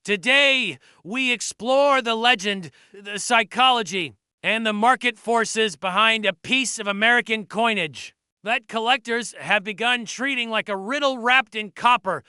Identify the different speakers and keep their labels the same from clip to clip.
Speaker 1: Today, we explore the legend, the psychology, and the market forces behind a piece of American coinage that collectors have begun treating like a riddle wrapped in copper.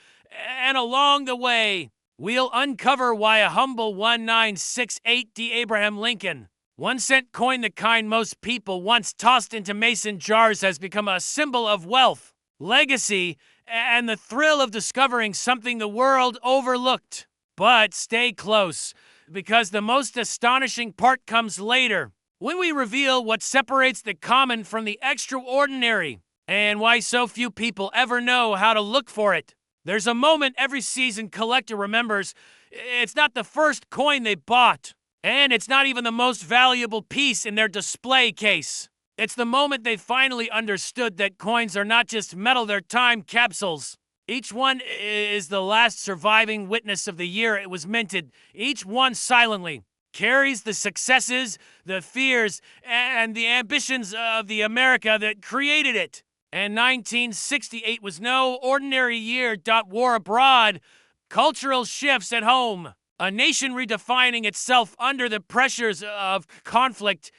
Speaker 1: And along the way, we'll uncover why a humble 1968 Abraham Lincoln, 1-cent coin, the kind most people once tossed into mason jars, has become a symbol of wealth, legacy, and the thrill of discovering something the world overlooked. But stay close, because the most astonishing part comes later, when we reveal what separates the common from the extraordinary, and why so few people ever know how to look for it. There's a moment every seasoned collector remembers. It's not the first coin they bought, and it's not even the most valuable piece in their display case. It's the moment they finally understood that coins are not just metal, they're time capsules. Each one is the last surviving witness of the year it was minted. Each one silently carries the successes, the fears, and the ambitions of the America that created it. And 1968 was no ordinary year. War abroad, cultural shifts at home, a nation redefining itself under the pressures of conflict,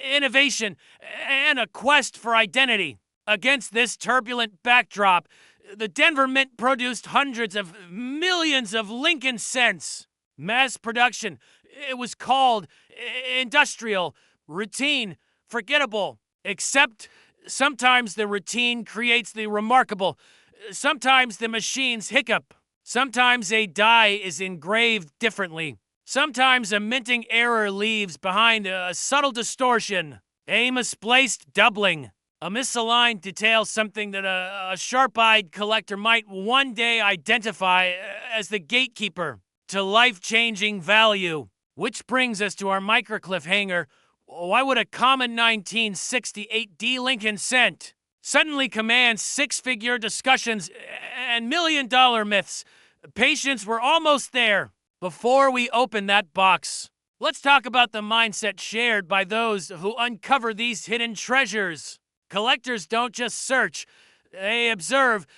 Speaker 1: innovation, and a quest for identity. Against this turbulent backdrop, the Denver Mint produced hundreds of millions of Lincoln cents. Mass production. It was called industrial, routine, forgettable. Except sometimes the routine creates the remarkable. Sometimes the machines hiccup. Sometimes a die is engraved differently. Sometimes a minting error leaves behind a subtle distortion, a misplaced doubling. A misaligned detail, something that a sharp-eyed collector might one day identify as the gatekeeper to life-changing value. Which brings us to our micro-cliffhanger. Why would a common 1968 Lincoln cent suddenly command six-figure discussions and million-dollar myths? Patience, we're almost there. Before we open that box, let's talk about the mindset shared by those who uncover these hidden treasures. Collectors don't just search, they observe,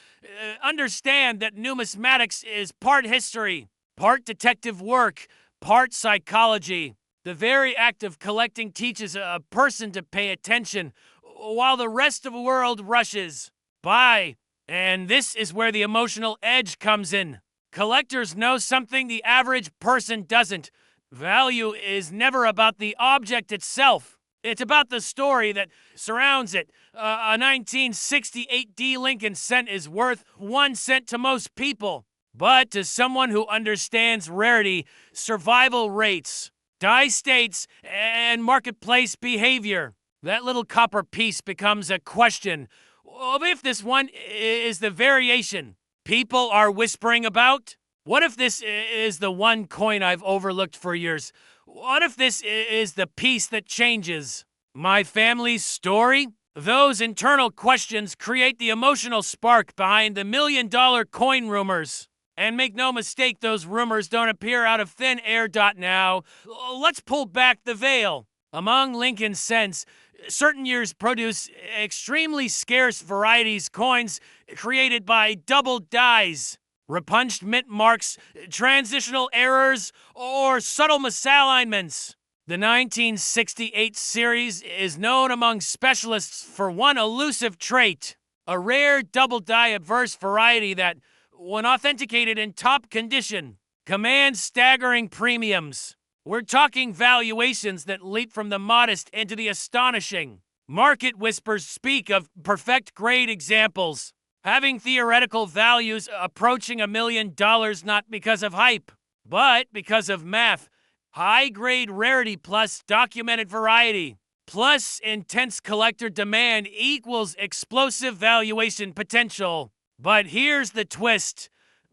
Speaker 1: understand that numismatics is part history, part detective work, part psychology. The very act of collecting teaches a person to pay attention while the rest of the world rushes by. And this is where the emotional edge comes in. Collectors know something the average person doesn't. Value is never about the object itself. It's about the story that surrounds it. A 1968 Lincoln cent is worth 1 cent to most people. But to someone who understands rarity, survival rates, die states, and marketplace behavior, that little copper piece becomes a question of if this one is the variation people are whispering about. What if this is the one coin I've overlooked for years? What if this is the piece that changes my family's story? Those internal questions create the emotional spark behind the million-dollar coin rumors. And make no mistake, those rumors don't appear out of thin air. Now, let's pull back the veil. Among Lincoln cents, certain years produce extremely scarce varieties, coins created by double dies, repunched mint marks, transitional errors, or subtle misalignments. The 1968 series is known among specialists for one elusive trait, a rare double die adverse variety that, when authenticated in top condition, commands staggering premiums. We're talking valuations that leap from the modest into the astonishing. Market whispers speak of perfect grade examples, having theoretical values approaching $1 million, not because of hype, but because of math. High-grade rarity plus documented variety plus intense collector demand equals explosive valuation potential. But here's the twist.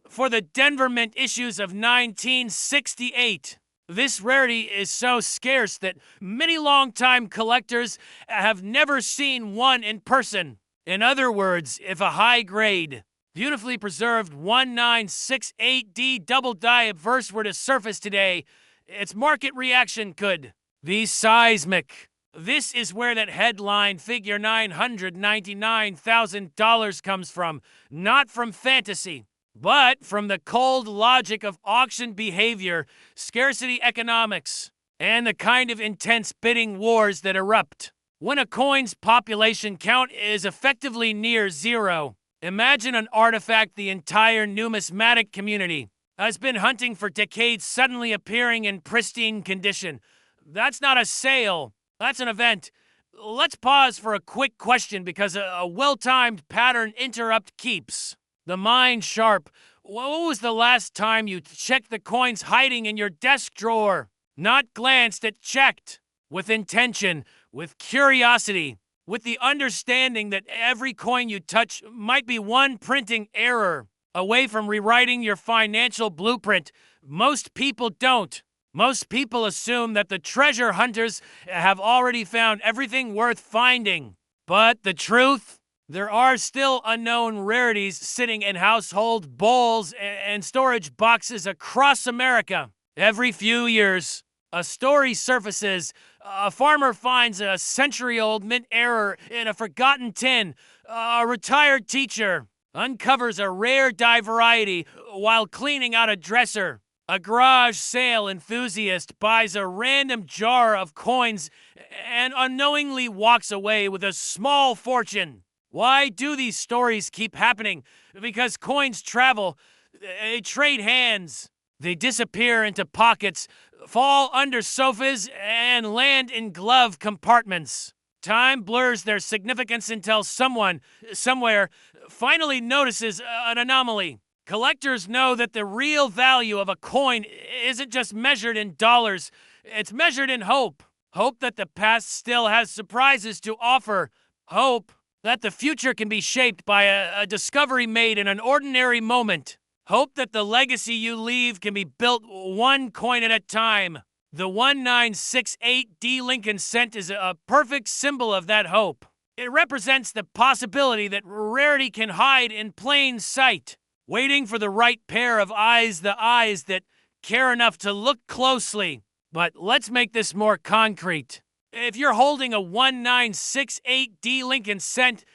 Speaker 1: For the Denver Mint issues of 1968, this rarity is so scarce that many longtime collectors have never seen one in person. In other words, if a high-grade, beautifully preserved 1968 double die adverse were to surface today, its market reaction could be seismic. This is where that headline figure $999,000 comes from, not from fantasy. but from the cold logic of auction behavior, scarcity economics, and the kind of intense bidding wars that erupt. When a coin's population count is effectively near zero, imagine an artifact the entire numismatic community has been hunting for decades suddenly appearing in pristine condition. That's not a sale, that's an event. Let's pause for a quick question because a well-timed pattern interrupt keeps the mind sharp. What was the last time you checked the coins hiding in your desk drawer? Not glanced at, checked. With intention, with curiosity, with the understanding that every coin you touch might be one printing error away from rewriting your financial blueprint. Most people don't. Most people assume that the treasure hunters have already found everything worth finding. But the truth? There are still unknown rarities sitting in household bowls and storage boxes across America. Every few years, a story surfaces. A farmer finds a century-old mint error in a forgotten tin. A retired teacher uncovers a rare dye variety while cleaning out a dresser. A garage sale enthusiast buys a random jar of coins and unknowingly walks away with a small fortune. Why do these stories keep happening? Because coins travel, they trade hands, they disappear into pockets, fall under sofas, and land in glove compartments. Time blurs their significance until someone, somewhere, finally notices an anomaly. Collectors know that the real value of a coin isn't just measured in dollars, it's measured in hope. Hope that the past still has surprises to offer. Hope that the future can be shaped by a discovery made in an ordinary moment. Hope that the legacy you leave can be built one coin at a time. The 1968D Lincoln cent is a perfect symbol of that hope. It represents the possibility that rarity can hide in plain sight, waiting for the right pair of eyes, the eyes that care enough to look closely. But let's make this more concrete. If you're holding a 1968D Lincoln cent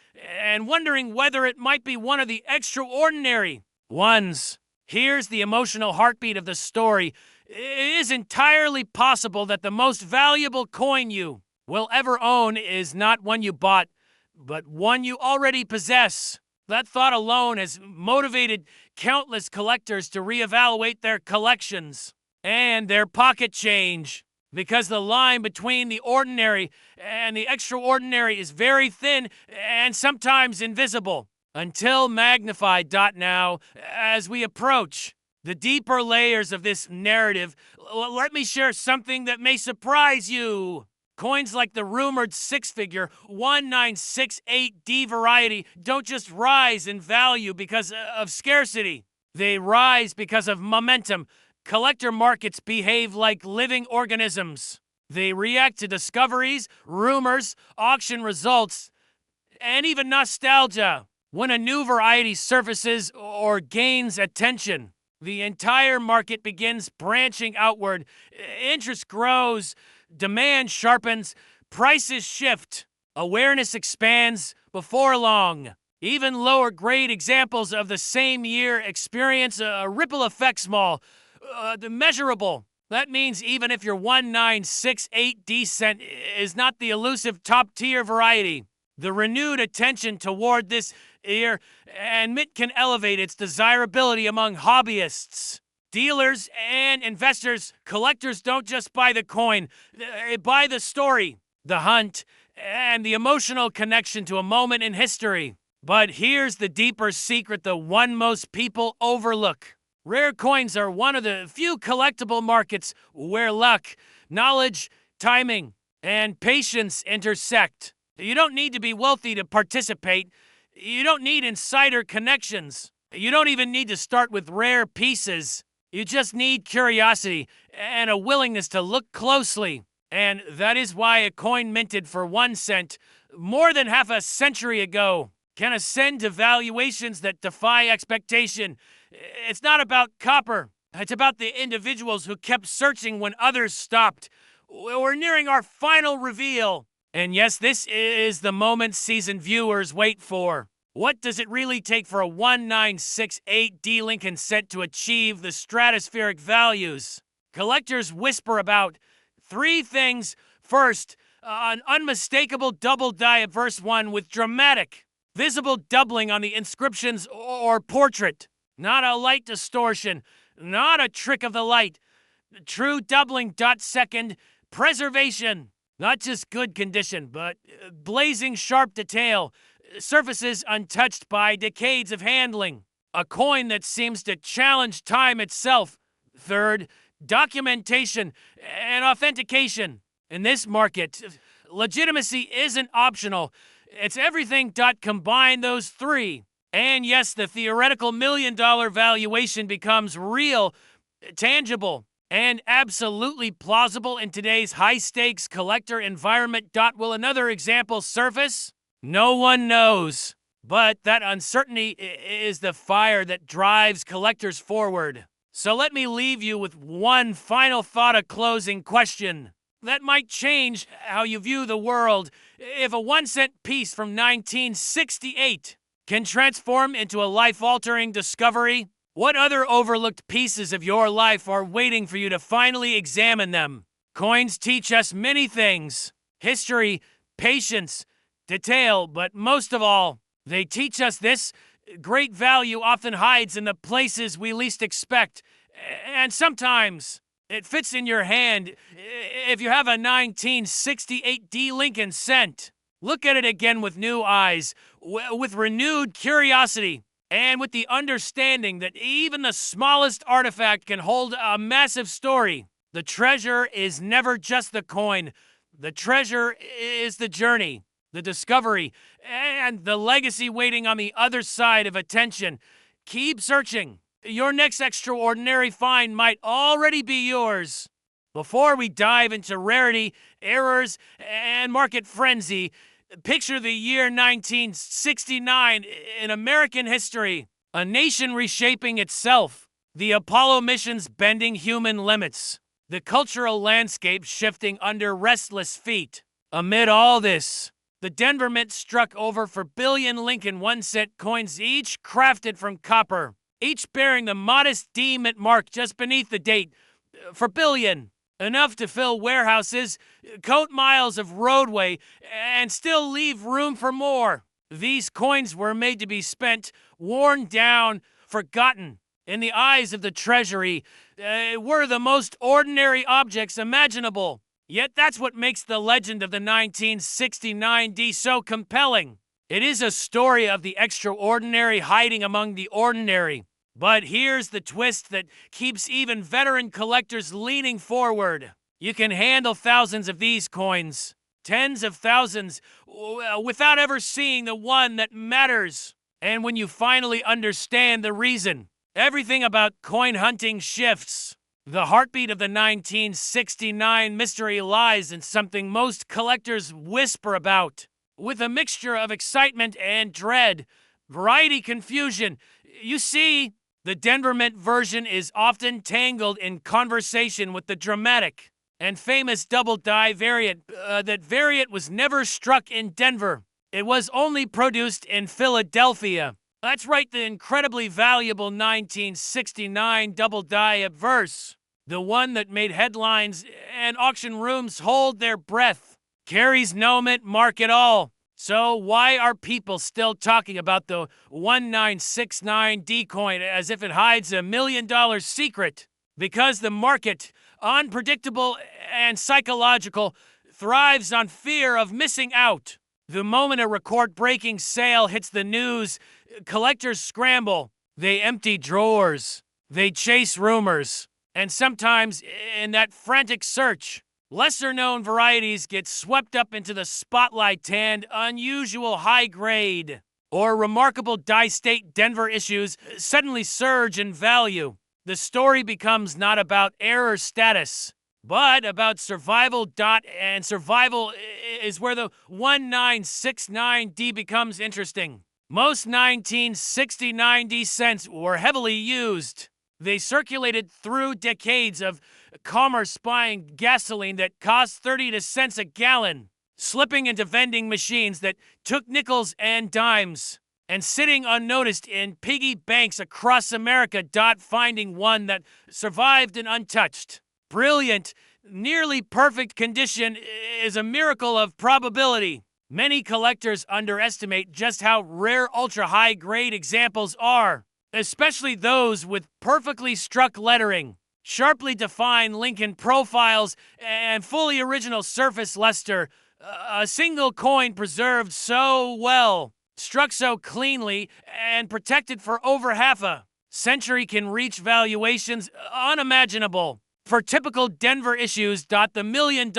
Speaker 1: and wondering whether it might be one of the extraordinary ones, here's the emotional heartbeat of the story. It is entirely possible that the most valuable coin you will ever own is not one you bought, but one you already possess. That thought alone has motivated countless collectors to reevaluate their collections and their pocket change. Because the line between the ordinary and the extraordinary is very thin and sometimes invisible, until magnified. Now, as we approach the deeper layers of this narrative, let me share something that may surprise you. Coins like the rumored six-figure 1968D variety don't just rise in value because of scarcity. They rise because of momentum. Collector markets behave like living organisms. They react to discoveries, rumors, auction results, and even nostalgia. When a new variety surfaces or gains attention, the entire market begins branching outward. Interest grows, demand sharpens, prices shift, awareness expands before long. Even lower grade examples of the same year experience a ripple effect small, measurable. That means even if your 1968D cent is not the elusive top-tier variety, the renewed attention toward this year and mint can elevate its desirability among hobbyists. Dealers and investors, collectors don't just buy the coin, they buy the story, the hunt, and the emotional connection to a moment in history. But here's the deeper secret, the one most people overlook. Rare coins are one of the few collectible markets where luck, knowledge, timing, and patience intersect. You don't need to be wealthy to participate. You don't need insider connections. You don't even need to start with rare pieces. You just need curiosity and a willingness to look closely. And that is why a coin minted for 1 cent more than half a century ago can ascend to valuations that defy expectation. It's not about copper. It's about the individuals who kept searching when others stopped. We're nearing our final reveal. And yes, this is the moment seasoned viewers wait for. What does it really take for a 1968D Lincoln cent to achieve the stratospheric values? Collectors whisper about three things. First, an unmistakable double die of verse 1 with dramatic, visible doubling on the inscriptions or portrait. Not a light distortion, not a trick of the light. True doubling. Second, preservation. Not just good condition, but blazing sharp detail. Surfaces untouched by decades of handling. A coin that seems to challenge time itself. Third, documentation and authentication. In this market, legitimacy isn't optional. It's everything. Combine those three. And yes, the theoretical $1 million valuation becomes real, tangible, and absolutely plausible in today's high-stakes collector environment. Will another example surface? No one knows. But that uncertainty is the fire that drives collectors forward. So let me leave you with one final thought, a closing question that might change how you view the world. If a 1-cent piece from 1968 can transform into a life-altering discovery, what other overlooked pieces of your life are waiting for you to finally examine them? Coins teach us many things: history, patience, detail, but most of all, they teach us this: great value often hides in the places we least expect. And sometimes it fits in your hand. If you have a 1968D Lincoln cent, look at it again with new eyes, with renewed curiosity, and with the understanding that even the smallest artifact can hold a massive story. The treasure is never just the coin. The treasure is the journey, the discovery, and the legacy waiting on the other side of attention. Keep searching. Your next extraordinary find might already be yours. Before we dive into rarity, errors, and market frenzy, picture the year 1969 in American history. A nation reshaping itself. The Apollo missions bending human limits. The cultural landscape shifting under restless feet. Amid all this, the Denver Mint struck over for billion Lincoln 1-cent coins, each crafted from copper, each bearing the modest D Mint mark just beneath the date. For billion. Enough to fill warehouses, coat miles of roadway, and still leave room for more. These coins were made to be spent, worn down, forgotten. In the eyes of the treasury, were the most ordinary objects imaginable. Yet that's what makes the legend of the 1969D so compelling. It is a story of the extraordinary hiding among the ordinary. But here's the twist that keeps even veteran collectors leaning forward. You can handle thousands of these coins, tens of thousands, without ever seeing the one that matters. And when you finally understand the reason, everything about coin hunting shifts. The heartbeat of the 1969 mystery lies in something most collectors whisper about. With a mixture of excitement and dread, variety, confusion. You see, the Denver Mint version is often tangled in conversation with the dramatic and famous double die variant. That variant was never struck in Denver. It was only produced in Philadelphia. That's right, the incredibly valuable 1969 double die obverse. The one that made headlines and auction rooms hold their breath. Carries no mint mark at all. So why are people still talking about the 1969D coin as if it hides $1 million secret? Because the market, unpredictable and psychological, thrives on fear of missing out. The moment a record-breaking sale hits the news, collectors scramble. They empty drawers. They chase rumors. And sometimes, in that frantic search, lesser-known varieties get swept up into the spotlight, and unusual high-grade or remarkable die-state Denver issues suddenly surge in value. The story becomes not about error status, but about survival. And survival is where the 1969D becomes interesting. Most 1969D cents were heavily used. They circulated through decades of commerce buying gasoline that cost 30 cents a gallon, slipping into vending machines that took nickels and dimes, and sitting unnoticed in piggy banks across America. Finding one that survived and untouched. Brilliant, nearly perfect condition is a miracle of probability. Many collectors underestimate just how rare ultra-high-grade examples are, especially those with perfectly struck lettering, sharply defined Lincoln profiles, and fully original surface luster. A single coin preserved so well, struck so cleanly, and protected for over half a century can reach valuations unimaginable. For typical Denver issues, the $1 million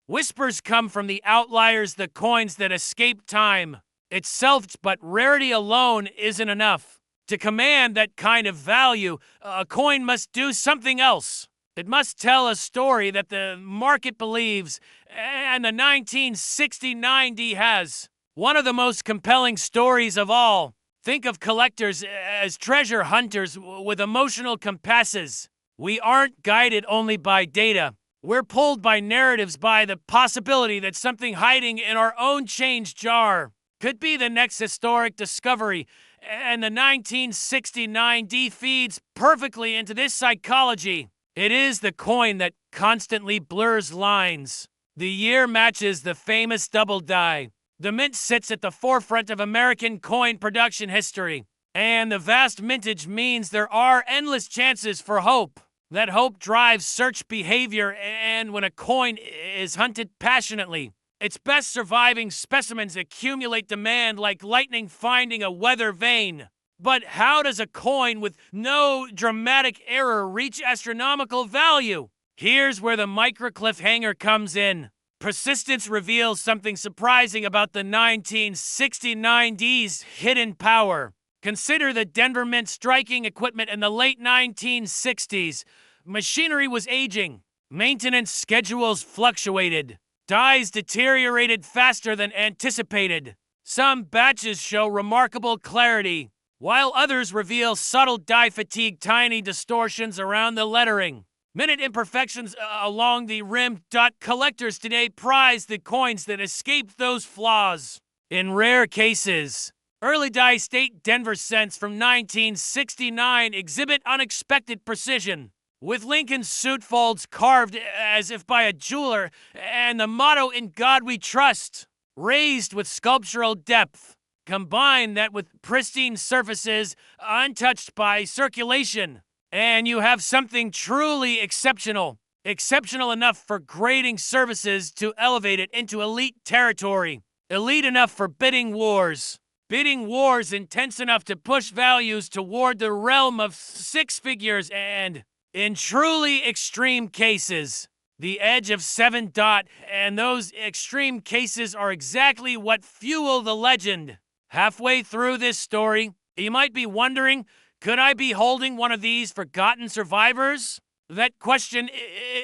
Speaker 1: whispers come from the outliers, the coins that escape time itself, but rarity alone isn't enough. To command that kind of value, a coin must do something else. It must tell a story that the market believes, and the 1969 D has. One of the most compelling stories of all. Think of collectors as treasure hunters with emotional compasses. We aren't guided only by data. We're pulled by narratives, by the possibility that something hiding in our own change jar could be the next historic discovery. And the 1969 D feeds perfectly into this psychology. It is the coin that constantly blurs lines. The year matches the famous double die. The mint sits at the forefront of American coin production history. And the vast mintage means there are endless chances for hope. That hope drives search behavior, and when a coin is hunted passionately, its best surviving specimens accumulate demand like lightning finding a weather vein. But how does a coin with no dramatic error reach astronomical value? Here's where the micro cliffhanger comes in. Persistence reveals something surprising about the 1969 D's hidden power. Consider the Denver Mint striking equipment in the late 1960s. Machinery was aging. Maintenance schedules fluctuated. Dies deteriorated faster than anticipated. Some batches show remarkable clarity, while others reveal subtle die fatigue, tiny distortions around the lettering. Minute imperfections along the rim. Collectors today prize the coins that escape those flaws. In rare cases, early die state Denver cents from 1969 exhibit unexpected precision, with Lincoln's suit folds carved as if by a jeweler, and the motto "In God We Trust" raised with sculptural depth. Combine that with pristine surfaces untouched by circulation, and you have something truly exceptional. Exceptional enough for grading services to elevate it into elite territory. Elite enough for bidding wars. Bidding wars intense enough to push values toward the realm of six figures, and in truly extreme cases, the edge of 7. And those extreme cases are exactly what fuel the legend. Halfway through this story, you might be wondering, could I be holding one of these forgotten survivors? That question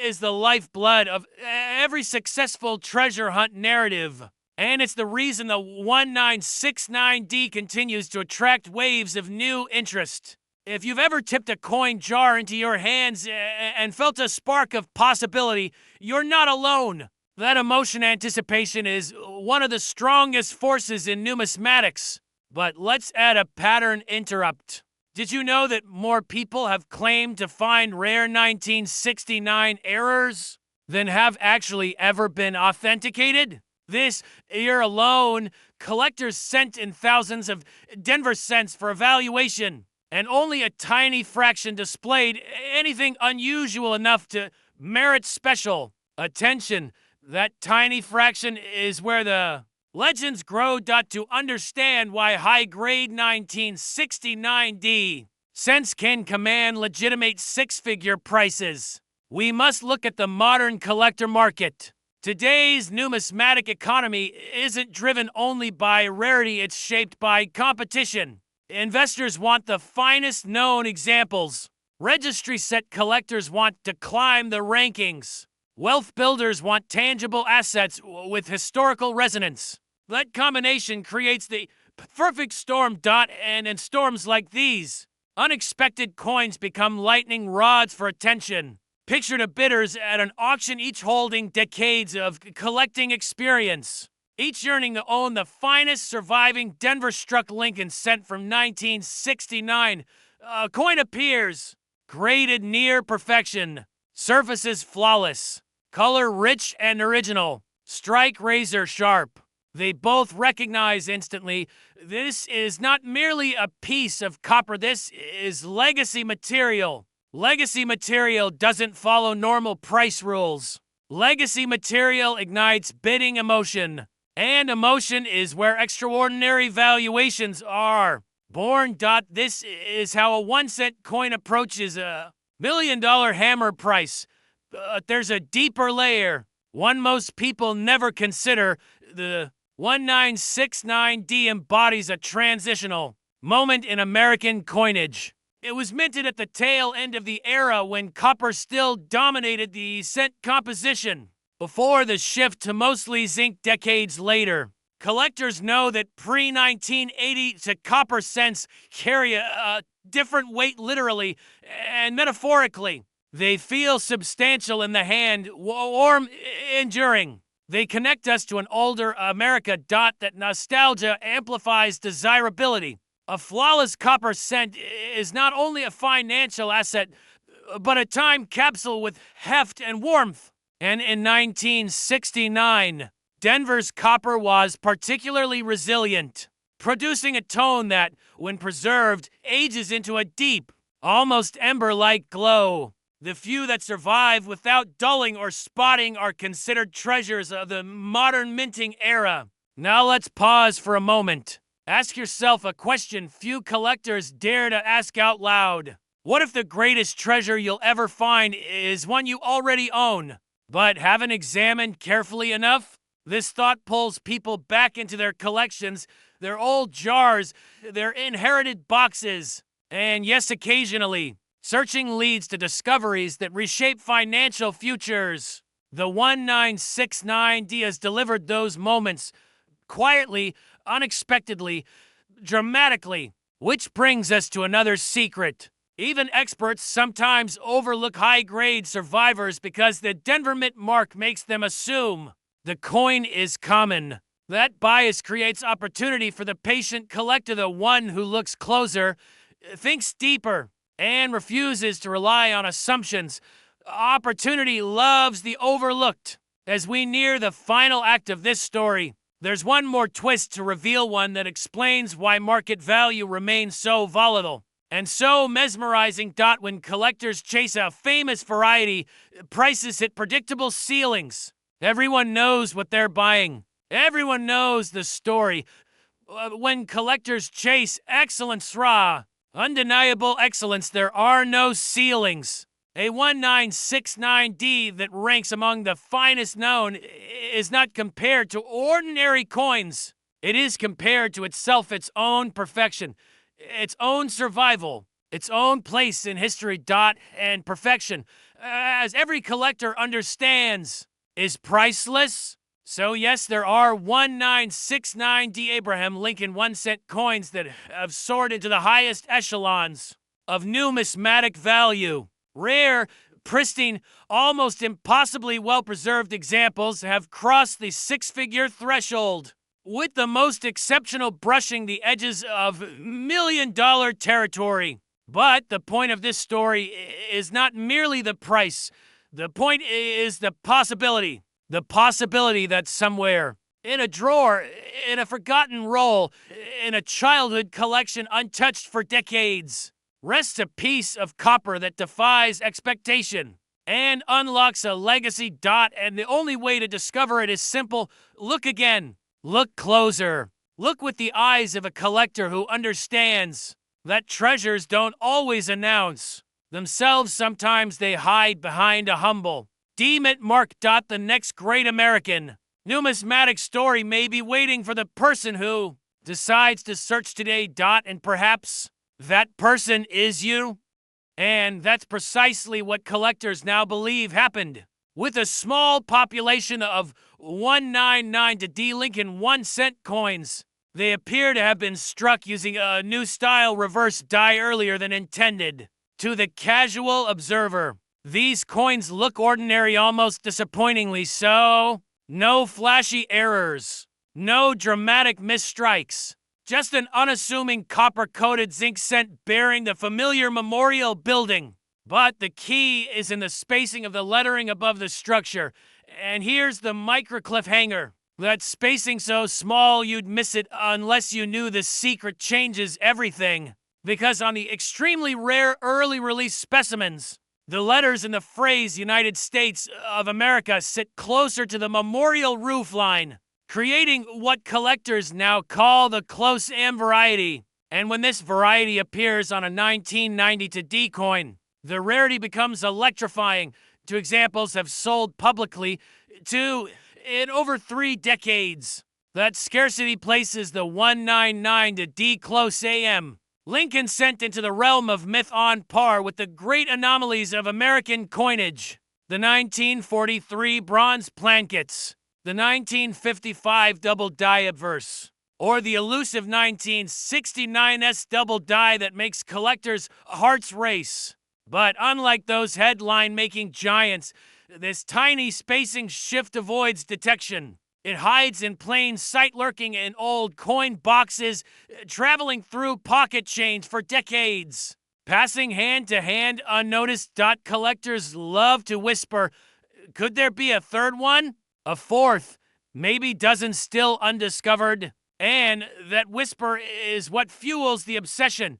Speaker 1: is the lifeblood of every successful treasure hunt narrative. And it's the reason the 1969 D continues to attract waves of new interest. If you've ever tipped a coin jar into your hands and felt a spark of possibility, you're not alone. That emotion anticipation is one of the strongest forces in numismatics. But let's add a pattern interrupt. Did you know that more people have claimed to find rare 1969 errors than have actually ever been authenticated? This year alone, collectors sent in thousands of Denver cents for evaluation, and only a tiny fraction displayed anything unusual enough to merit special attention. That tiny fraction is where the legends grow. To understand why high-grade 1969 D cents can command legitimate six-figure prices, we must look at the modern collector market. Today's numismatic economy isn't driven only by rarity, it's shaped by competition. Investors want the finest known examples. Registry set collectors want to climb the rankings. Wealth builders want tangible assets with historical resonance. That combination creates the perfect storm. And in storms like these, unexpected coins become lightning rods for attention. Picture the bidders at an auction, each holding decades of collecting experience. each yearning to own the finest surviving Denver-struck Lincoln cent from 1969. A coin appears, graded near perfection, surfaces flawless, color rich and original, strike razor sharp. They both recognize instantly this is not merely a piece of copper, this is legacy material. Legacy material doesn't follow normal price rules. Legacy material ignites bidding emotion, and emotion is where extraordinary valuations are born. This is how a 1 cent coin approaches a $1 million hammer price. But there's a deeper layer, one most people never consider. The 1969D embodies a transitional moment in American coinage. It was minted at the tail end of the era when copper still dominated the cent composition, before the shift to mostly zinc decades later. Collectors know that pre-1980 to copper cents carry a different weight literally and metaphorically. They feel substantial in the hand, warm, enduring. They connect us to an older America. That nostalgia amplifies desirability. A flawless copper cent is not only a financial asset, but a time capsule with heft and warmth. And in 1969, Denver's copper was particularly resilient, producing a tone that, when preserved, ages into a deep, almost ember-like glow. The few that survive without dulling or spotting are considered treasures of the modern minting era. Now let's pause for a moment. Ask yourself a question few collectors dare to ask out loud. What if the greatest treasure you'll ever find is one you already own, but haven't examined carefully enough? This thought pulls people back into their collections, their old jars, their inherited boxes. And yes, occasionally, searching leads to discoveries that reshape financial futures. The 1969D has delivered those moments quietly, unexpectedly, dramatically. Which brings us to another secret. Even experts sometimes overlook high-grade survivors because the Denver Mint mark makes them assume the coin is common. That bias creates opportunity for the patient collector, the one who looks closer, thinks deeper, and refuses to rely on assumptions. Opportunity loves the overlooked. As we near the final act of this story, there's one more twist to reveal, one that explains why market value remains so volatile and so mesmerizing. When collectors chase a famous variety, prices hit predictable ceilings. Everyone knows what they're buying. Everyone knows the story. When collectors chase excellence, undeniable excellence, there are no ceilings. A 1969D that ranks among the finest known is not compared to ordinary coins. It is compared to itself, its own perfection, its own survival, its own place in history. And perfection, as every collector understands, is priceless. So yes, there are 1969D Abraham Lincoln 1 cent coins that have soared into the highest echelons of numismatic value. Rare, pristine, almost impossibly well-preserved examples have crossed the six-figure threshold, with the most exceptional brushing the edges of million-dollar territory. But the point of this story is not merely the price. The point is the possibility. The possibility that somewhere, in a drawer, in a forgotten roll, in a childhood collection untouched for decades, rests a piece of copper that defies expectation and unlocks a legacy. And the only way to discover it is simple. Look again. Look closer. Look with the eyes of a collector who understands that treasures don't always announce themselves. Sometimes they hide behind a humble D-Mint mark. The next great American numismatic story may be waiting for the person who decides to search today. And perhaps that person is you. And that's precisely what collectors now believe happened. With a small population of 199D Lincoln 1 cent coins, they appear to have been struck using a new style reverse die earlier than intended. To the casual observer, these coins look ordinary, almost disappointingly so. No flashy errors, No dramatic misstrikes. Just an unassuming copper-coated zinc cent bearing the familiar memorial building. But the key is in the spacing of the lettering above the structure. And here's the micro cliffhanger. That spacing so small you'd miss it unless you knew the secret changes everything. Because on the extremely rare early release specimens, the letters in the phrase United States of America sit closer to the memorial roofline, creating what collectors now call the close M variety. And when this variety appears on a 1990 to D coin, the rarity becomes electrifying. Two examples have sold publicly in over 3 decades. That scarcity places the 199 to D close AM Lincoln sent into the realm of myth on par with the great anomalies of American coinage. The 1943 bronze plankets, the 1955 double die obverse, or the elusive 1969 double die that makes collectors' hearts race. But unlike those headline-making giants, this tiny spacing shift avoids detection. It hides in plain sight, lurking in old coin boxes, traveling through pocket change for decades. Passing hand to hand unnoticed. Collectors love to whisper, could there be a third one? A fourth? Maybe dozens still undiscovered? And that whisper is what fuels the obsession.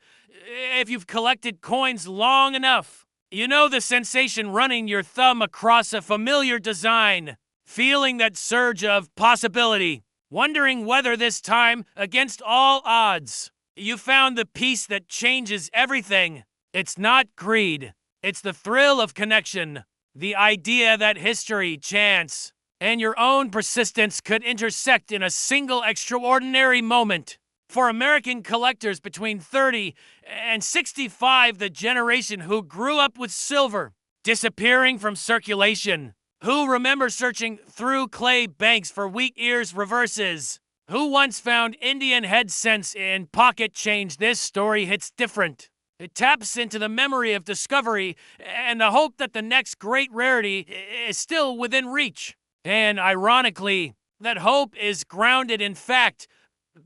Speaker 1: If you've collected coins long enough, you know the sensation running your thumb across a familiar design. Feeling that surge of possibility, wondering whether this time, against all odds, you found the piece that changes everything. It's not greed. It's the thrill of connection. The idea that history, chance, and your own persistence could intersect in a single extraordinary moment. For American collectors between 30 and 65, the generation who grew up with silver disappearing from circulation, who remember searching through clay banks for wheat ears reverses, who once found Indian head cents in pocket change, this story hits different. It taps into the memory of discovery and the hope that the next great rarity is still within reach. And ironically, that hope is grounded in fact,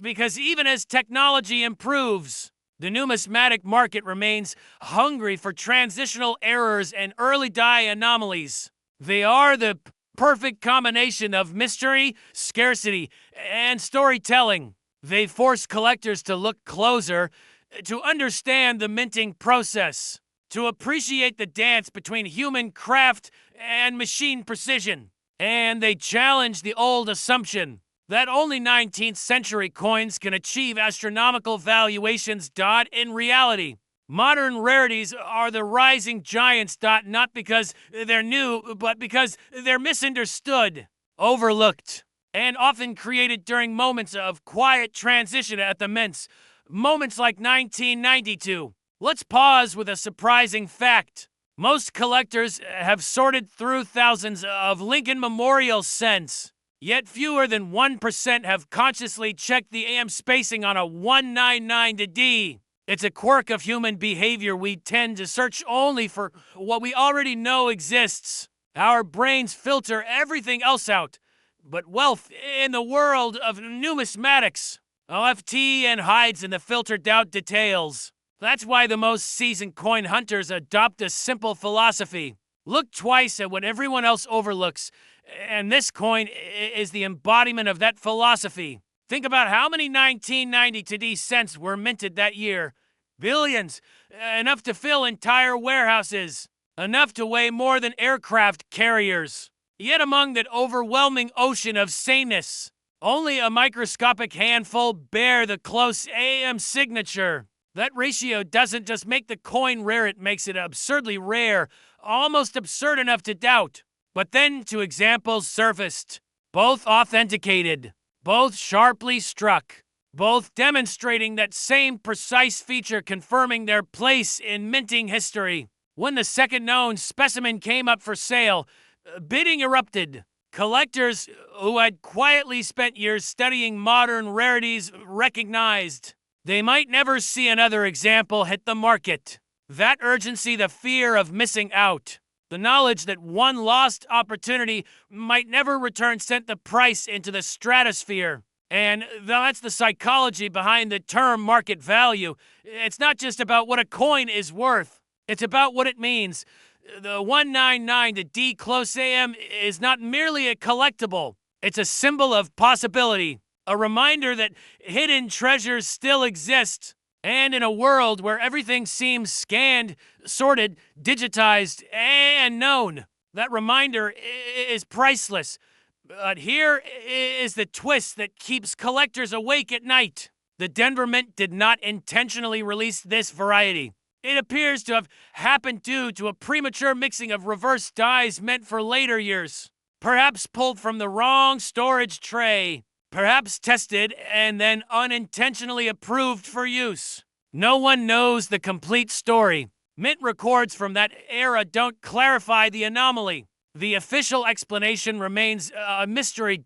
Speaker 1: because even as technology improves, the numismatic market remains hungry for transitional errors and early die anomalies. They are the perfect combination of mystery, scarcity, and storytelling. They force collectors to look closer, to understand the minting process, to appreciate the dance between human craft and machine precision. And they challenge the old assumption that only 19th century coins can achieve astronomical valuations. In reality, modern rarities are the rising giants. Not because they're new, but because they're misunderstood, overlooked, and often created during moments of quiet transition at the mints. Moments like 1992. Let's pause with a surprising fact. Most collectors have sorted through thousands of Lincoln Memorial cents, yet fewer than 1% have consciously checked the AM spacing on a 199 to D. It's a quirk of human behavior. We tend to search only for what we already know exists. Our brains filter everything else out. But wealth in the world of numismatics, OFT and hides in the filtered out details. That's why the most seasoned coin hunters adopt a simple philosophy. Look twice at what everyone else overlooks, and this coin is the embodiment of that philosophy. Think about how many 1990 to D cents were minted that year. Billions. Enough to fill entire warehouses. Enough to weigh more than aircraft carriers. Yet among that overwhelming ocean of sameness, only a microscopic handful bear the close AM signature. That ratio doesn't just make the coin rare, it makes it absurdly rare, almost absurd enough to doubt. But then two examples surfaced, both authenticated, both sharply struck, both demonstrating that same precise feature, confirming their place in minting history. When the second known specimen came up for sale, bidding erupted. Collectors who had quietly spent years studying modern rarities recognized they might never see another example hit the market. That urgency, the fear of missing out, the knowledge that one lost opportunity might never return sent the price into the stratosphere. And that's the psychology behind the term market value. It's not just about what a coin is worth, it's about what it means. The 199 to D close AM is not merely a collectible, it's a symbol of possibility, a reminder that hidden treasures still exist. And in a world where everything seems scanned, sorted, digitized, and known, that reminder is priceless. But here is the twist that keeps collectors awake at night. The Denver Mint did not intentionally release this variety. It appears to have happened due to a premature mixing of reverse dyes meant for later years. Perhaps pulled from the wrong storage tray. Perhaps tested and then unintentionally approved for use. No one knows the complete story. Mint records from that era don't clarify the anomaly. The official explanation remains a mystery.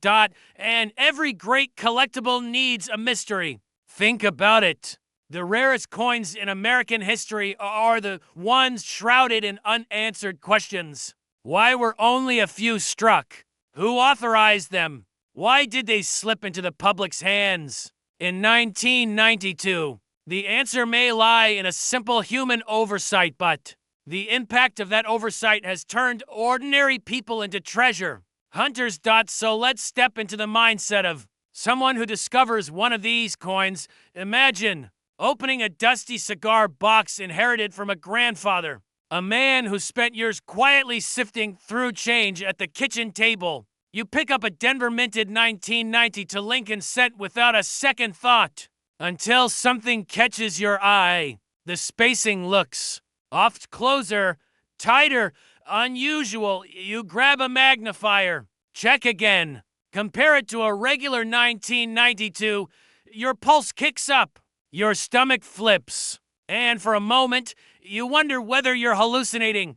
Speaker 1: And every great collectible needs a mystery. Think about it. The rarest coins in American history are the ones shrouded in unanswered questions. Why were only a few struck? Who authorized them? Why did they slip into the public's hands? In 1992, the answer may lie in a simple human oversight, but the impact of that oversight has turned ordinary people into treasure hunters. So let's step into the mindset of someone who discovers one of these coins. Imagine opening a dusty cigar box inherited from a grandfather, a man who spent years quietly sifting through change at the kitchen table. You pick up a Denver minted 1990 to Lincoln cent without a second thought, until something catches your eye. The spacing looks oft closer, tighter, unusual. You grab a magnifier, check again, compare it to a regular 1992. Your pulse kicks up, your stomach flips, and for a moment, you wonder whether you're hallucinating.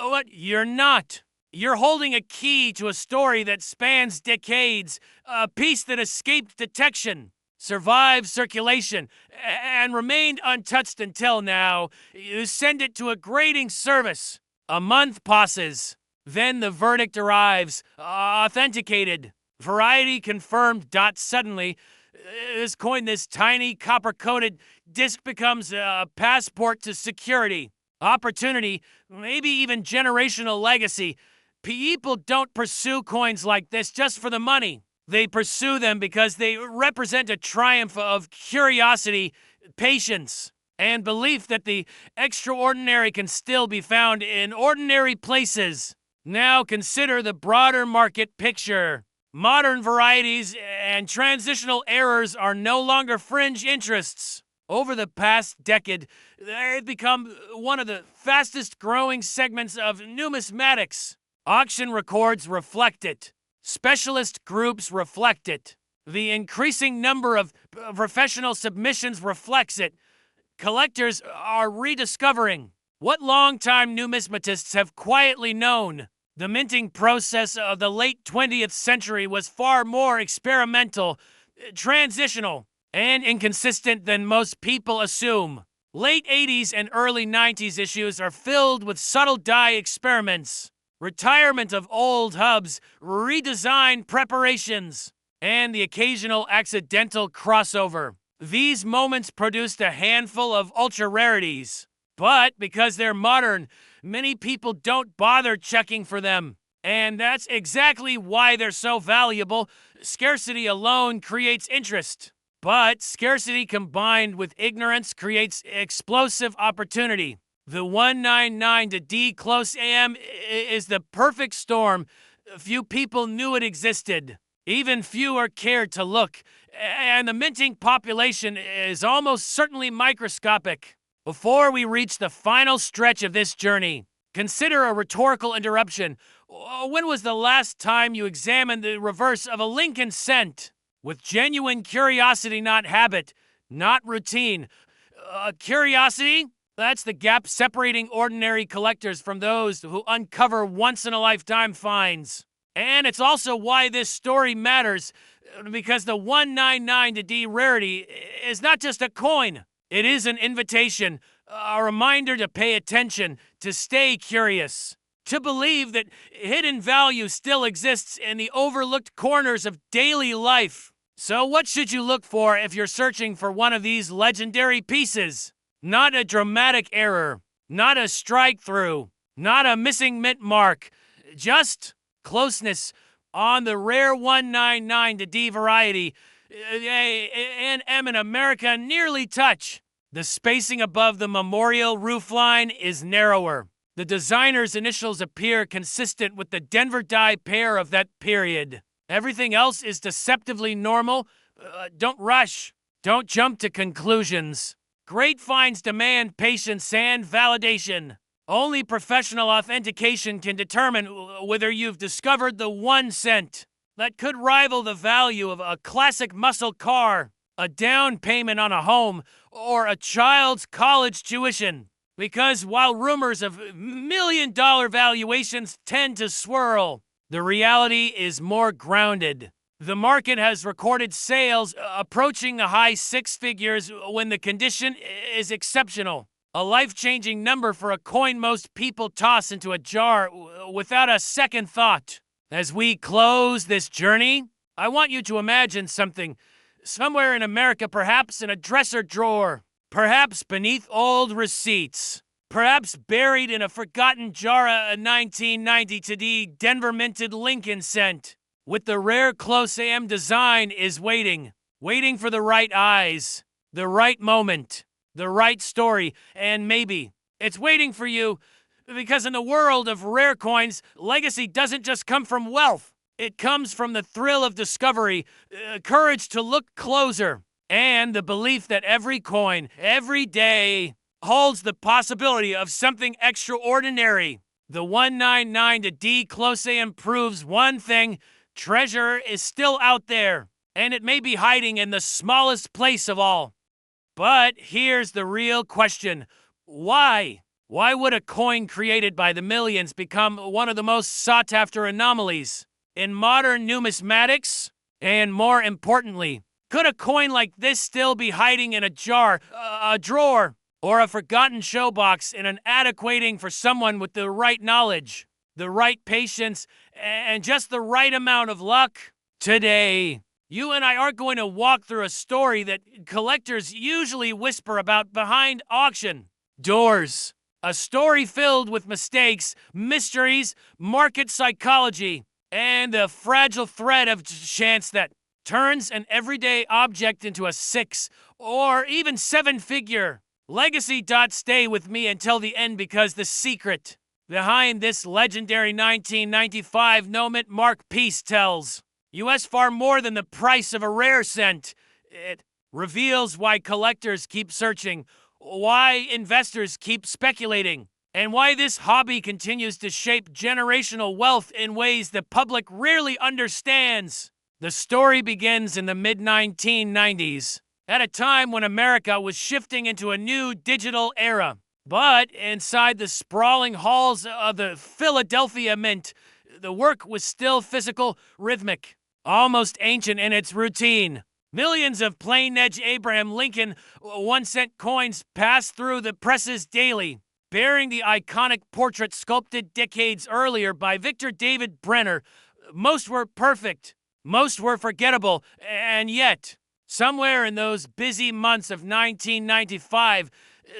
Speaker 1: What? You're not. You're holding a key to a story that spans decades, a piece that escaped detection, survived circulation, and remained untouched until now. You send it to a grading service. A month passes. Then the verdict arrives, authenticated, variety confirmed. Suddenly, this coin, this tiny copper-coated disc, becomes a passport to security, opportunity, maybe even generational legacy. People don't pursue coins like this just for the money. They pursue them because they represent a triumph of curiosity, patience, and belief that the extraordinary can still be found in ordinary places. Now consider the broader market picture. Modern varieties and transitional errors are no longer fringe interests. Over the past decade, they've become one of the fastest growing segments of numismatics. Auction records reflect it. Specialist groups reflect it. The increasing number of professional submissions reflects it. Collectors are rediscovering what longtime numismatists have quietly known. The minting process of the late 20th century was far more experimental, transitional, and inconsistent than most people assume. Late 80s and early 90s issues are filled with subtle die experiments, retirement of old hubs, redesign preparations, and the occasional accidental crossover. These moments produced a handful of ultra rarities. But because they're modern, many people don't bother checking for them. And that's exactly why they're so valuable. Scarcity alone creates interest. But scarcity combined with ignorance creates explosive opportunity. The 199 to D close AM is the perfect storm. Few people knew it existed. Even fewer cared to look. And the minting population is almost certainly microscopic. Before we reach the final stretch of this journey, consider a rhetorical interruption. When was the last time you examined the reverse of a Lincoln cent? With genuine curiosity, not habit, not routine. Curiosity? That's the gap separating ordinary collectors from those who uncover once-in-a-lifetime finds. And it's also why this story matters, because the 199 to D rarity is not just a coin. It is an invitation, a reminder to pay attention, to stay curious, to believe that hidden value still exists in the overlooked corners of daily life. So what should you look for if you're searching for one of these legendary pieces? Not a dramatic error, not a strike through, not a missing mint mark, just closeness on the rare 199 to D variety. A and M in America nearly touch. The spacing above the memorial roofline is narrower. The designer's initials appear consistent with the Denver dye pair of that period. Everything else is deceptively normal. Don't rush. Don't jump to conclusions. Great finds demand patience and validation. Only professional authentication can determine whether you've discovered the 1 cent that could rival the value of a classic muscle car, a down payment on a home, or a child's college tuition. Because while rumors of million-dollar valuations tend to swirl, the reality is more grounded. The market has recorded sales approaching the high 6 figures when the condition is exceptional. A life-changing number for a coin most people toss into a jar without a second thought. As we close this journey, I want you to imagine something. Somewhere in America, perhaps in a dresser drawer. Perhaps beneath old receipts. Perhaps buried in a forgotten jar of 1990 to the Denver minted Lincoln cent. With the rare close AM design is waiting for the right eyes, the right moment, the right story, and maybe it's waiting for you because in the world of rare coins, legacy doesn't just come from wealth. It comes from the thrill of discovery, courage to look closer, and the belief that every coin, every day, holds the possibility of something extraordinary. The 199 to D close AM proves one thing. Treasure is still out there, and it may be hiding in the smallest place of all. But here's the real question. Why? Why would a coin created by the millions become one of the most sought-after anomalies in modern numismatics? And more importantly, could a coin like this still be hiding in a jar, a drawer, or a forgotten showbox in an attic waiting for someone with the right knowledge, the right patience, and just the right amount of luck? Today, you and I are going to walk through a story that collectors usually whisper about behind auction doors. A story filled with mistakes, mysteries, market psychology, and the fragile thread of chance that turns an everyday object into a 6 or even 7-figure legacy. Stay with me until the end because the secret behind this legendary 1995 no-mint mark piece tells US far more than the price of a rare cent. It reveals why collectors keep searching, why investors keep speculating, and why this hobby continues to shape generational wealth in ways the public rarely understands. The story begins in the mid-1990s, at a time when America was shifting into a new digital era. But inside the sprawling halls of the Philadelphia Mint, the work was still physical, rhythmic, almost ancient in its routine. Millions of plain-edge Abraham Lincoln 1-cent coins passed through the presses daily, bearing the iconic portrait sculpted decades earlier by Victor David Brenner. Most were perfect, most were forgettable, and yet, somewhere in those busy months of 1995,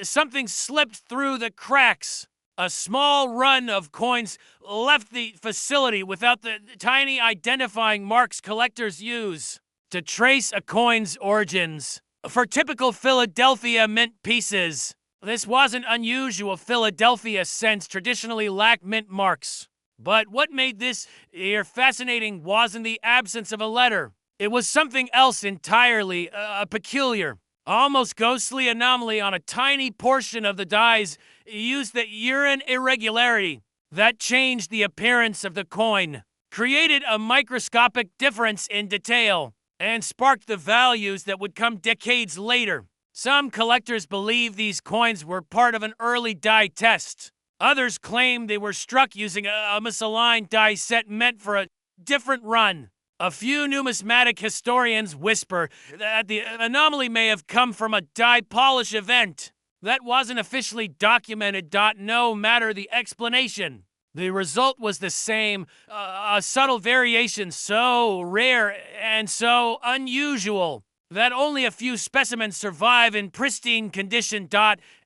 Speaker 1: something slipped through the cracks. A small run of coins left the facility without the tiny identifying marks collectors use to trace a coin's origins. For typical Philadelphia mint pieces, this wasn't unusual. Philadelphia cents traditionally lack mint marks. But what made this here fascinating wasn't the absence of a letter. It was something else entirely, a peculiar, almost ghostly anomaly on a tiny portion of the dies used the urine irregularity that changed the appearance of the coin, created a microscopic difference in detail, and sparked the values that would come decades later. Some collectors believe these coins were part of an early die test. Others claim they were struck using a misaligned die set meant for a different run. A few numismatic historians whisper that the anomaly may have come from a die polish event that wasn't officially documented. No matter the explanation, The result was the same, a subtle variation so rare and so unusual that only a few specimens survive in pristine condition.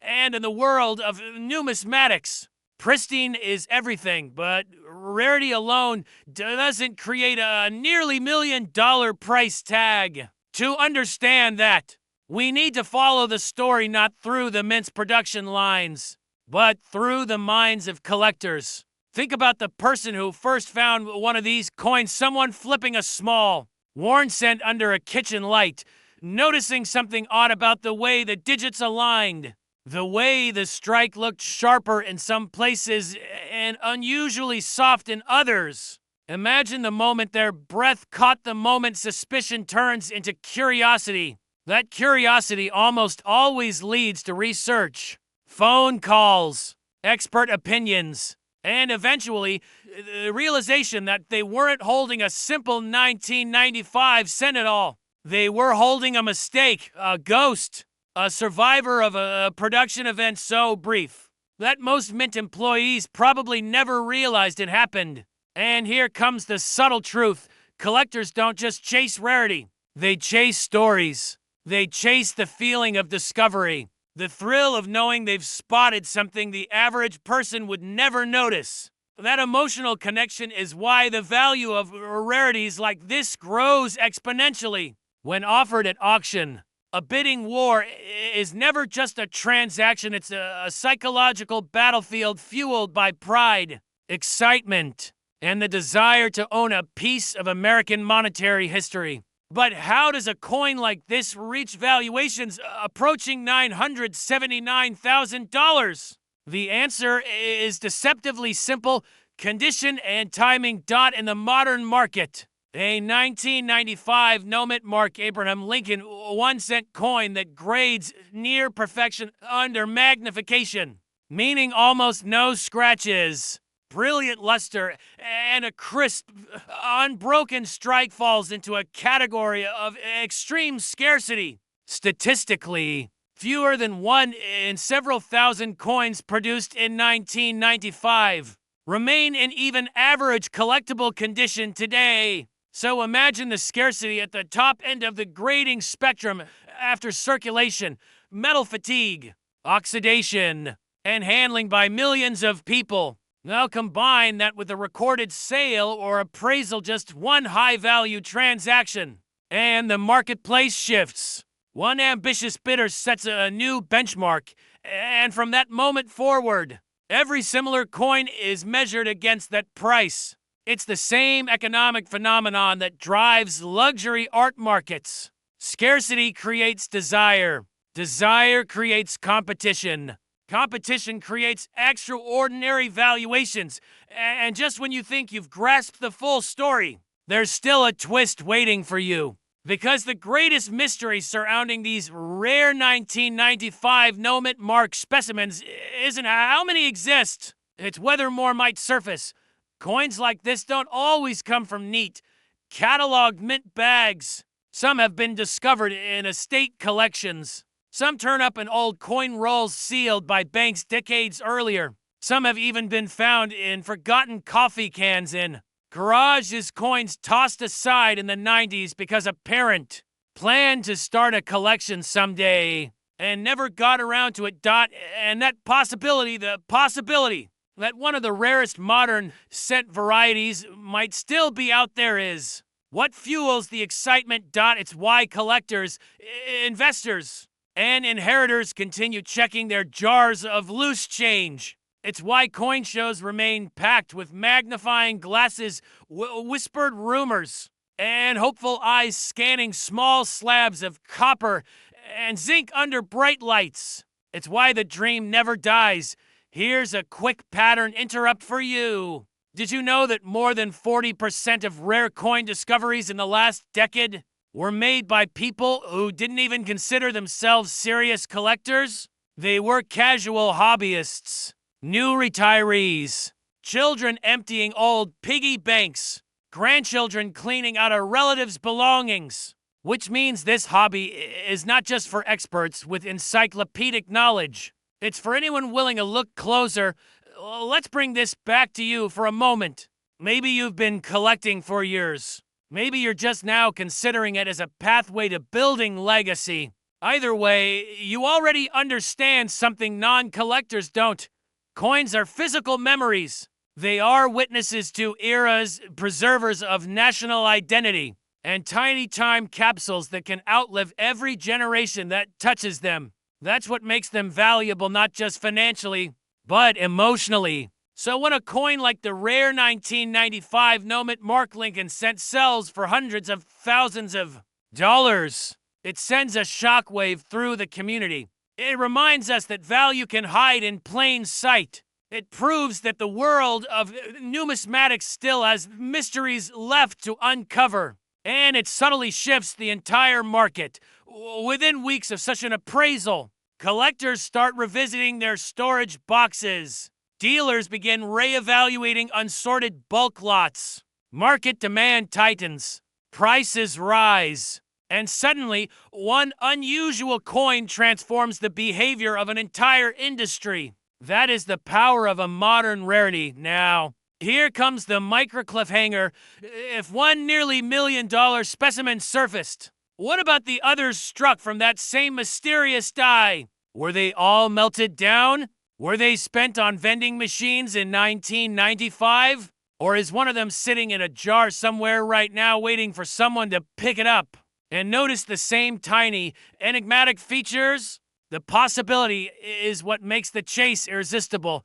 Speaker 1: And in the world of numismatics, pristine is everything, but rarity alone doesn't create a nearly $1 million price tag. To understand that, we need to follow the story not through the mint's production lines, but through the minds of collectors. Think about the person who first found one of these coins, someone flipping a small, worn cent under a kitchen light, noticing something odd about the way the digits aligned, the way the strike looked sharper in some places and unusually soft in others. Imagine the moment their breath caught the moment suspicion turns into curiosity. That curiosity almost always leads to research, phone calls, expert opinions, and eventually, the realization that they weren't holding a simple 1995 cent at all. They were holding a mistake, a ghost, a survivor of a production event so brief that most mint employees probably never realized it happened. And here comes the subtle truth. Collectors don't just chase rarity. They chase stories. They chase the feeling of discovery. The thrill of knowing they've spotted something the average person would never notice. That emotional connection is why the value of rarities like this grows exponentially. When offered at auction, a bidding war is never just a transaction, it's a psychological battlefield fueled by pride, excitement, and the desire to own a piece of American monetary history. But how does a coin like this reach valuations approaching $979,000? The answer is deceptively simple: condition and timing. In the modern market, a 1995 Nomit Mark Abraham Lincoln 1 cent coin that grades near perfection under magnification, meaning almost no scratches, brilliant luster, and a crisp, unbroken strike falls into a category of extreme scarcity. Statistically, fewer than one in several thousand coins produced in 1995 remain in even average collectible condition today. So imagine the scarcity at the top end of the grading spectrum after circulation, metal fatigue, oxidation, and handling by millions of people. Now combine that with a recorded sale or appraisal, just one high-value transaction, and the marketplace shifts. One ambitious bidder sets a new benchmark, and from that moment forward, every similar coin is measured against that price. It's the same economic phenomenon that drives luxury art markets. Scarcity creates desire. Desire creates competition. Competition creates extraordinary valuations. And just when you think you've grasped the full story, there's still a twist waiting for you. Because the greatest mystery surrounding these rare 1995 Nomit Mark specimens isn't how many exist, it's whether more might surface. Coins like this don't always come from neat, cataloged mint bags. Some have been discovered in estate collections. Some turn up in old coin rolls sealed by banks decades earlier. Some have even been found in forgotten coffee cans in garages, coins tossed aside in the 90s because a parent planned to start a collection someday and never got around to it. And that possibility, the possibility that one of the rarest modern cent varieties might still be out there is what fuels the excitement. It's why collectors, investors, and inheritors continue checking their jars of loose change. It's why coin shows remain packed with magnifying glasses, whispered rumors, and hopeful eyes scanning small slabs of copper and zinc under bright lights. It's why the dream never dies. Here's a quick pattern interrupt for you. Did you know that more than 40% of rare coin discoveries in the last decade were made by people who didn't even consider themselves serious collectors? They were casual hobbyists, new retirees, children emptying old piggy banks, grandchildren cleaning out a relative's belongings. Which means this hobby is not just for experts with encyclopedic knowledge. It's for anyone willing to look closer, let's bring this back to you for a moment. Maybe you've been collecting for years. Maybe you're just now considering it as a pathway to building legacy. Either way, you already understand something non-collectors don't. Coins are physical memories. They are witnesses to eras, preservers of national identity, and tiny time capsules that can outlive every generation that touches them. That's what makes them valuable, not just financially, but emotionally. So when a coin like the rare 1995 Nomit Mark Lincoln cent sells for hundreds of thousands of dollars, it sends a shockwave through the community. It reminds us that value can hide in plain sight. It proves that the world of numismatics still has mysteries left to uncover. And it subtly shifts the entire market. Within weeks of such an appraisal, collectors start revisiting their storage boxes. Dealers begin reevaluating unsorted bulk lots. Market demand tightens. Prices rise. And suddenly, one unusual coin transforms the behavior of an entire industry. That is the power of a modern rarity. Now, here comes the micro cliffhanger. If one nearly $1 million specimen surfaced, what about the others struck from that same mysterious die? Were they all melted down? Were they spent on vending machines in 1995? Or is one of them sitting in a jar somewhere right now waiting for someone to pick it up? And notice the same tiny, enigmatic features? The possibility is what makes the chase irresistible.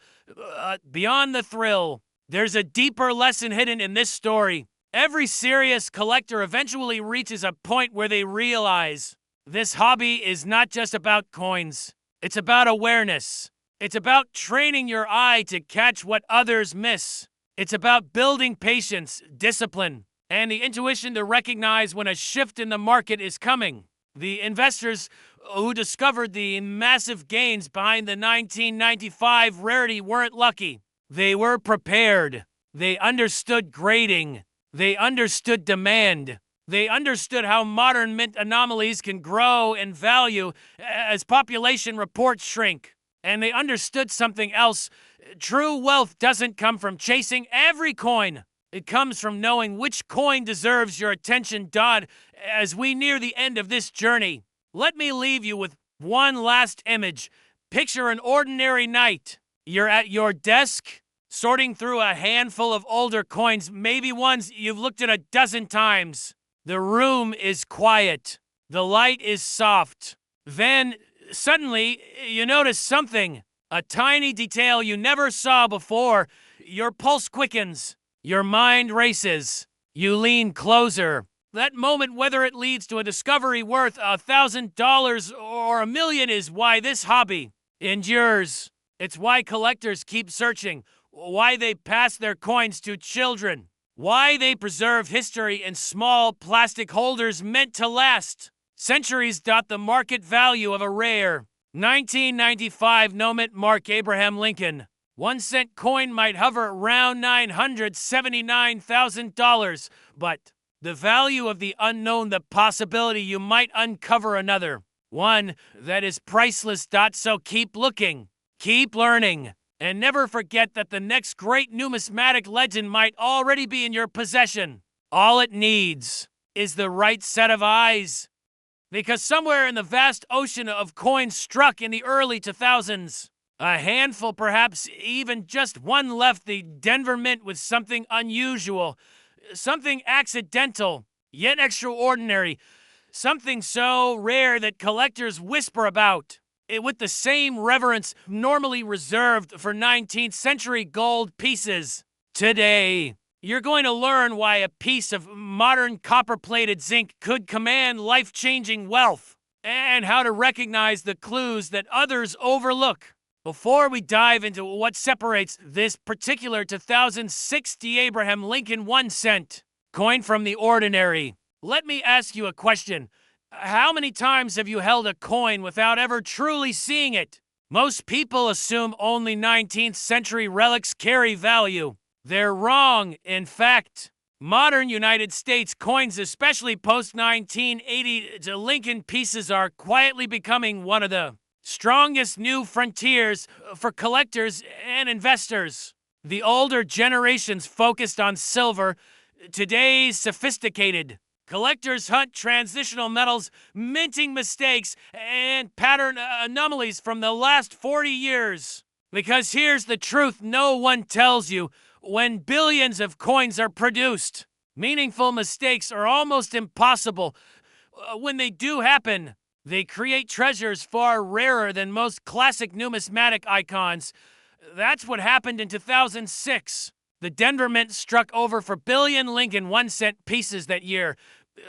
Speaker 1: Beyond the thrill, there's a deeper lesson hidden in this story. Every serious collector eventually reaches a point where they realize this hobby is not just about coins. It's about awareness. It's about training your eye to catch what others miss. It's about building patience, discipline, and the intuition to recognize when a shift in the market is coming. The investors who discovered the massive gains behind the 1995 rarity weren't lucky. They were prepared. They understood grading. They understood demand. They understood how modern mint anomalies can grow in value as population reports shrink. And they understood something else. True wealth doesn't come from chasing every coin. It comes from knowing which coin deserves your attention, Dodd. As we near the end of this journey, let me leave you with one last image. Picture an ordinary night. You're at your desk, sorting through a handful of older coins, maybe ones you've looked at a dozen times. The room is quiet. The light is soft. Then, suddenly, you notice something. A tiny detail you never saw before. Your pulse quickens. Your mind races. You lean closer. That moment, whether it leads to a discovery worth $1,000 or $1 million, is why this hobby endures. It's why collectors keep searching, why they pass their coins to children, why they preserve history in small plastic holders meant to last. Centuries dot the market value of a rare 1995 Nomit Mark Abraham Lincoln 1-cent coin might hover around $979,000, but the value of the unknown, the possibility you might uncover another, one that is priceless. So keep looking, keep learning, and never forget that the next great numismatic legend might already be in your possession. All it needs is the right set of eyes. Because somewhere in the vast ocean of coins struck in the early 2000s, a handful, perhaps even just one, left the Denver Mint with something unusual, something accidental, yet extraordinary, something so rare that collectors whisper about it with the same reverence normally reserved for 19th century gold pieces. Today, you're going to learn why a piece of modern copper-plated zinc could command life-changing wealth, and how to recognize the clues that others overlook. Before we dive into what separates this particular 2060 Abraham Lincoln 1-cent coin from the ordinary, let me ask you a question. How many times have you held a coin without ever truly seeing it? Most people assume only 19th century relics carry value. They're wrong. In fact, modern United States coins, especially post-1980 Lincoln pieces, are quietly becoming one of the strongest new frontiers for collectors and investors. The older generations focused on silver, today's sophisticated. Collectors hunt transitional metals, minting mistakes, and pattern anomalies from the last 40 years. Because here's the truth no one tells you: when billions of coins are produced, meaningful mistakes are almost impossible. When they do happen, they create treasures far rarer than most classic numismatic icons. That's what happened in 2006. The Denver Mint struck over for billion Lincoln 1-cent pieces that year.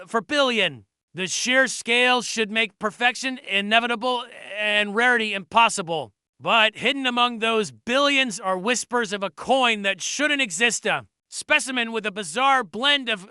Speaker 1: For billion. The sheer scale should make perfection inevitable and rarity impossible. But hidden among those billions are whispers of a coin that shouldn't exist. A specimen with a bizarre blend of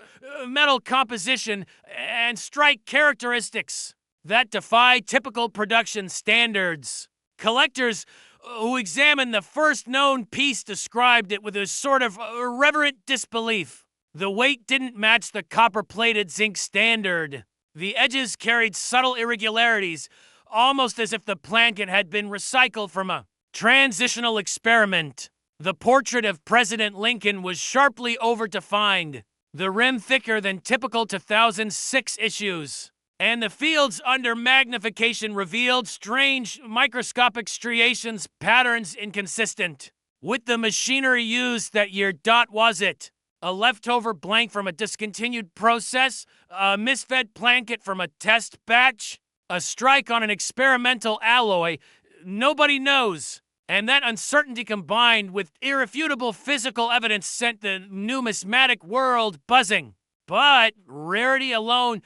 Speaker 1: metal composition and strike characteristics that defy typical production standards. Collectors who examined the first known piece described it with a sort of irreverent disbelief. The weight didn't match the copper-plated zinc standard. The edges carried subtle irregularities, almost as if the plankett had been recycled from a transitional experiment. The portrait of President Lincoln was sharply over-defined, the rim thicker than typical 2006 issues, and the fields under magnification revealed strange microscopic striations, patterns inconsistent with the machinery used that year. Was it a leftover blank from a discontinued process, a misfed plankett from a test batch, a strike on an experimental alloy? Nobody knows. And that uncertainty combined with irrefutable physical evidence sent the numismatic world buzzing. But rarity alone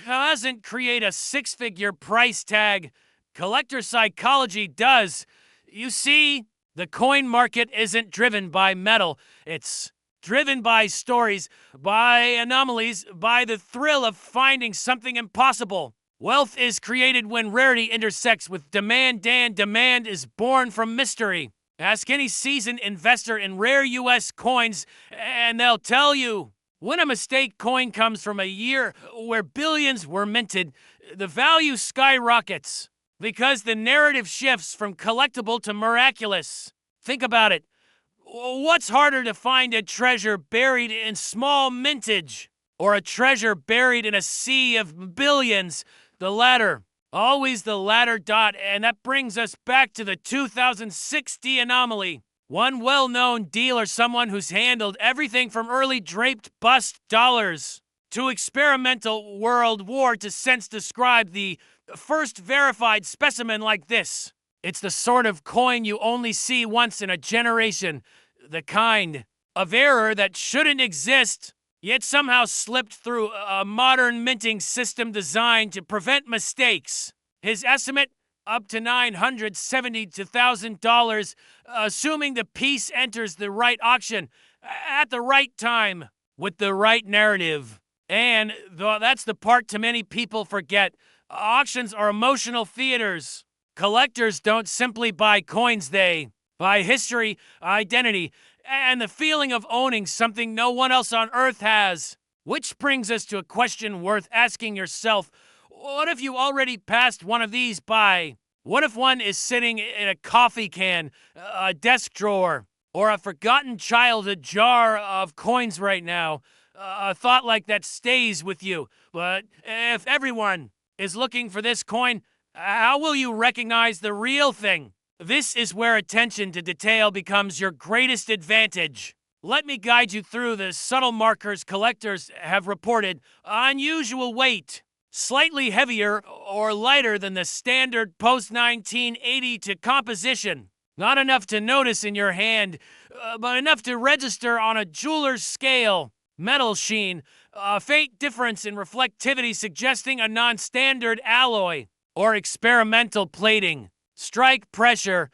Speaker 1: doesn't create a six-figure price tag. Collector psychology does. You see, the coin market isn't driven by metal. It's driven by stories, by anomalies, by the thrill of finding something impossible. Wealth is created when rarity intersects with demand, and demand is born from mystery. Ask any seasoned investor in rare U.S. coins, and they'll tell you. When a mistake coin comes from a year where billions were minted, the value skyrockets because the narrative shifts from collectible to miraculous. Think about it. What's harder to find, a treasure buried in small mintage or a treasure buried in a sea of billions? The latter. Always the latter. And that brings us back to the 2006 anomaly. One well-known dealer, someone who's handled everything from early draped bust dollars to experimental World War to since described the first verified specimen like this. It's the sort of coin you only see once in a generation. The kind of error that shouldn't exist, yet somehow slipped through a modern minting system designed to prevent mistakes. His estimate? Up to $972,000, assuming the piece enters the right auction at the right time with the right narrative. And that's the part too many people forget. Auctions are emotional theaters. Collectors don't simply buy coins, they buy history, identity, and the feeling of owning something no one else on Earth has. Which brings us to a question worth asking yourself. What if you already passed one of these by? What if one is sitting in a coffee can, a desk drawer, or a forgotten childhood jar of coins right now? A thought like that stays with you. But if everyone is looking for this coin, how will you recognize the real thing? This is where attention to detail becomes your greatest advantage. Let me guide you through the subtle markers collectors have reported. Unusual weight. Slightly heavier or lighter than the standard post-1980 to composition. Not enough to notice in your hand, but enough to register on a jeweler's scale. Metal sheen, a faint difference in reflectivity suggesting a non-standard alloy or experimental plating. Strike pressure.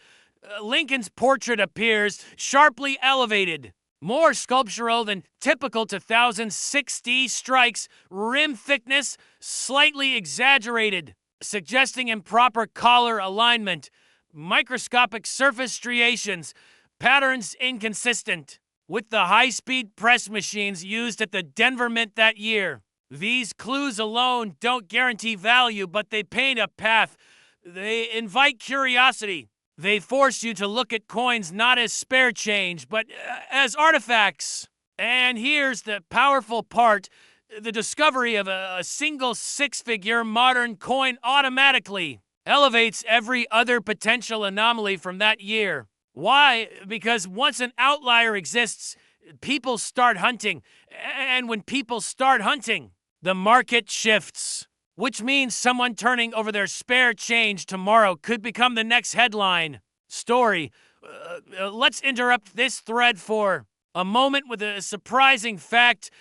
Speaker 1: Lincoln's portrait appears sharply elevated. More sculptural than typical 2060 strikes, rim thickness slightly exaggerated, suggesting improper collar alignment, microscopic surface striations, patterns inconsistent with the high-speed press machines used at the Denver Mint that year. These clues alone don't guarantee value, but they paint a path. They invite curiosity. They force you to look at coins not as spare change, but as artifacts. And here's the powerful part. The discovery of a single six-figure modern coin automatically elevates every other potential anomaly from that year. Why? Because once an outlier exists, people start hunting. And when people start hunting, the market shifts. Which means someone turning over their spare change tomorrow could become the next headline story. Let's interrupt this thread for a moment with a surprising fact.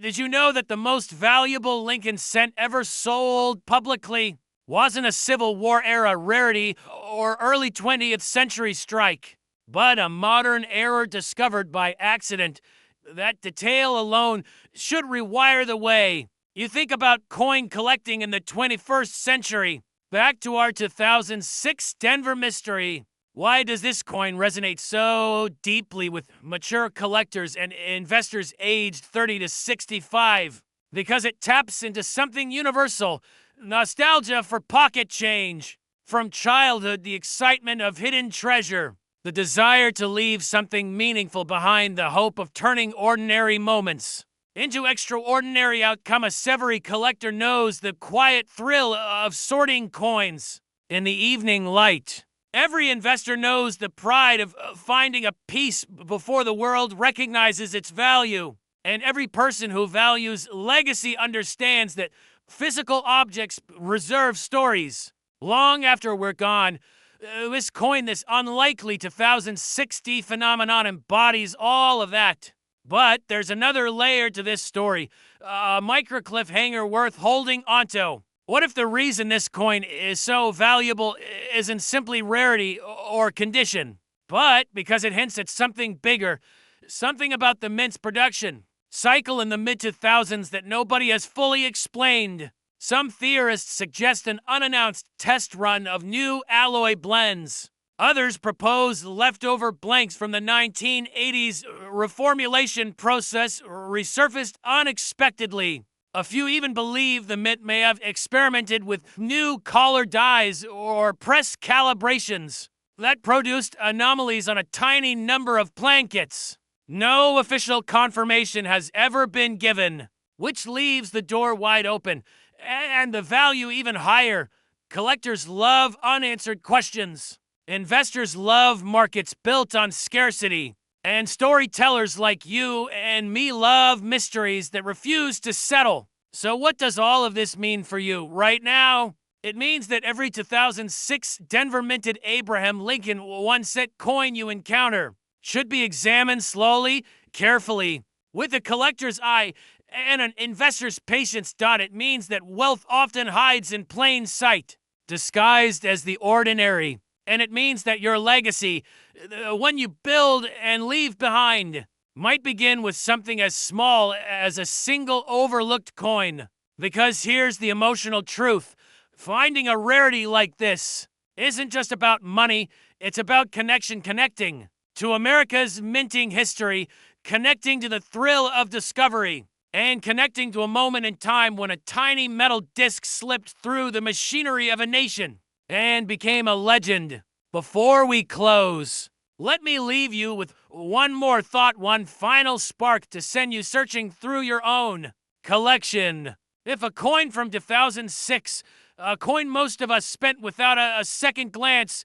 Speaker 1: Did you know that the most valuable Lincoln cent ever sold publicly wasn't a Civil War era rarity or early 20th century strike, but a modern error discovered by accident? That detail alone should rewire the way you think about coin collecting in the 21st century. Back to our 2006 Denver mystery. Why does this coin resonate so deeply with mature collectors and investors aged 30 to 65? Because it taps into something universal: nostalgia for pocket change. From childhood, the excitement of hidden treasure, the desire to leave something meaningful behind, the hope of turning ordinary moments into extraordinary outcome. A Severy collector knows the quiet thrill of sorting coins in the evening light. Every investor knows the pride of finding a piece before the world recognizes its value. And every person who values legacy understands that physical objects reserve stories long after we're gone. This coin, this unlikely 2060 phenomenon, embodies all of that. But there's another layer to this story, a micro cliffhanger worth holding onto. What if the reason this coin is so valuable isn't simply rarity or condition, but because it hints at something bigger, something about the mint's production cycle in the mid-2000s that nobody has fully explained? Some theorists suggest an unannounced test run of new alloy blends. Others propose leftover blanks from the 1980s reformulation process resurfaced unexpectedly. A few even believe the mint may have experimented with new color dyes or press calibrations that produced anomalies on a tiny number of blankets. No official confirmation has ever been given, which leaves the door wide open and the value even higher. Collectors love unanswered questions. Investors love markets built on scarcity. And storytellers like you and me love mysteries that refuse to settle. So what does all of this mean for you right now? It means that every 2006 Denver minted Abraham Lincoln 1 cent coin you encounter should be examined slowly, carefully, with a collector's eye and an investor's patience. It means that wealth often hides in plain sight, disguised as the ordinary. And it means that your legacy, the one you build and leave behind, might begin with something as small as a single overlooked coin. Because here's the emotional truth. Finding a rarity like this isn't just about money, it's about connecting to America's minting history, connecting to the thrill of discovery, and connecting to a moment in time when a tiny metal disc slipped through the machinery of a nation and became a legend. Before we close, let me leave you with one more thought, one final spark to send you searching through your own collection. If a coin from 2006, a coin most of us spent without a second glance,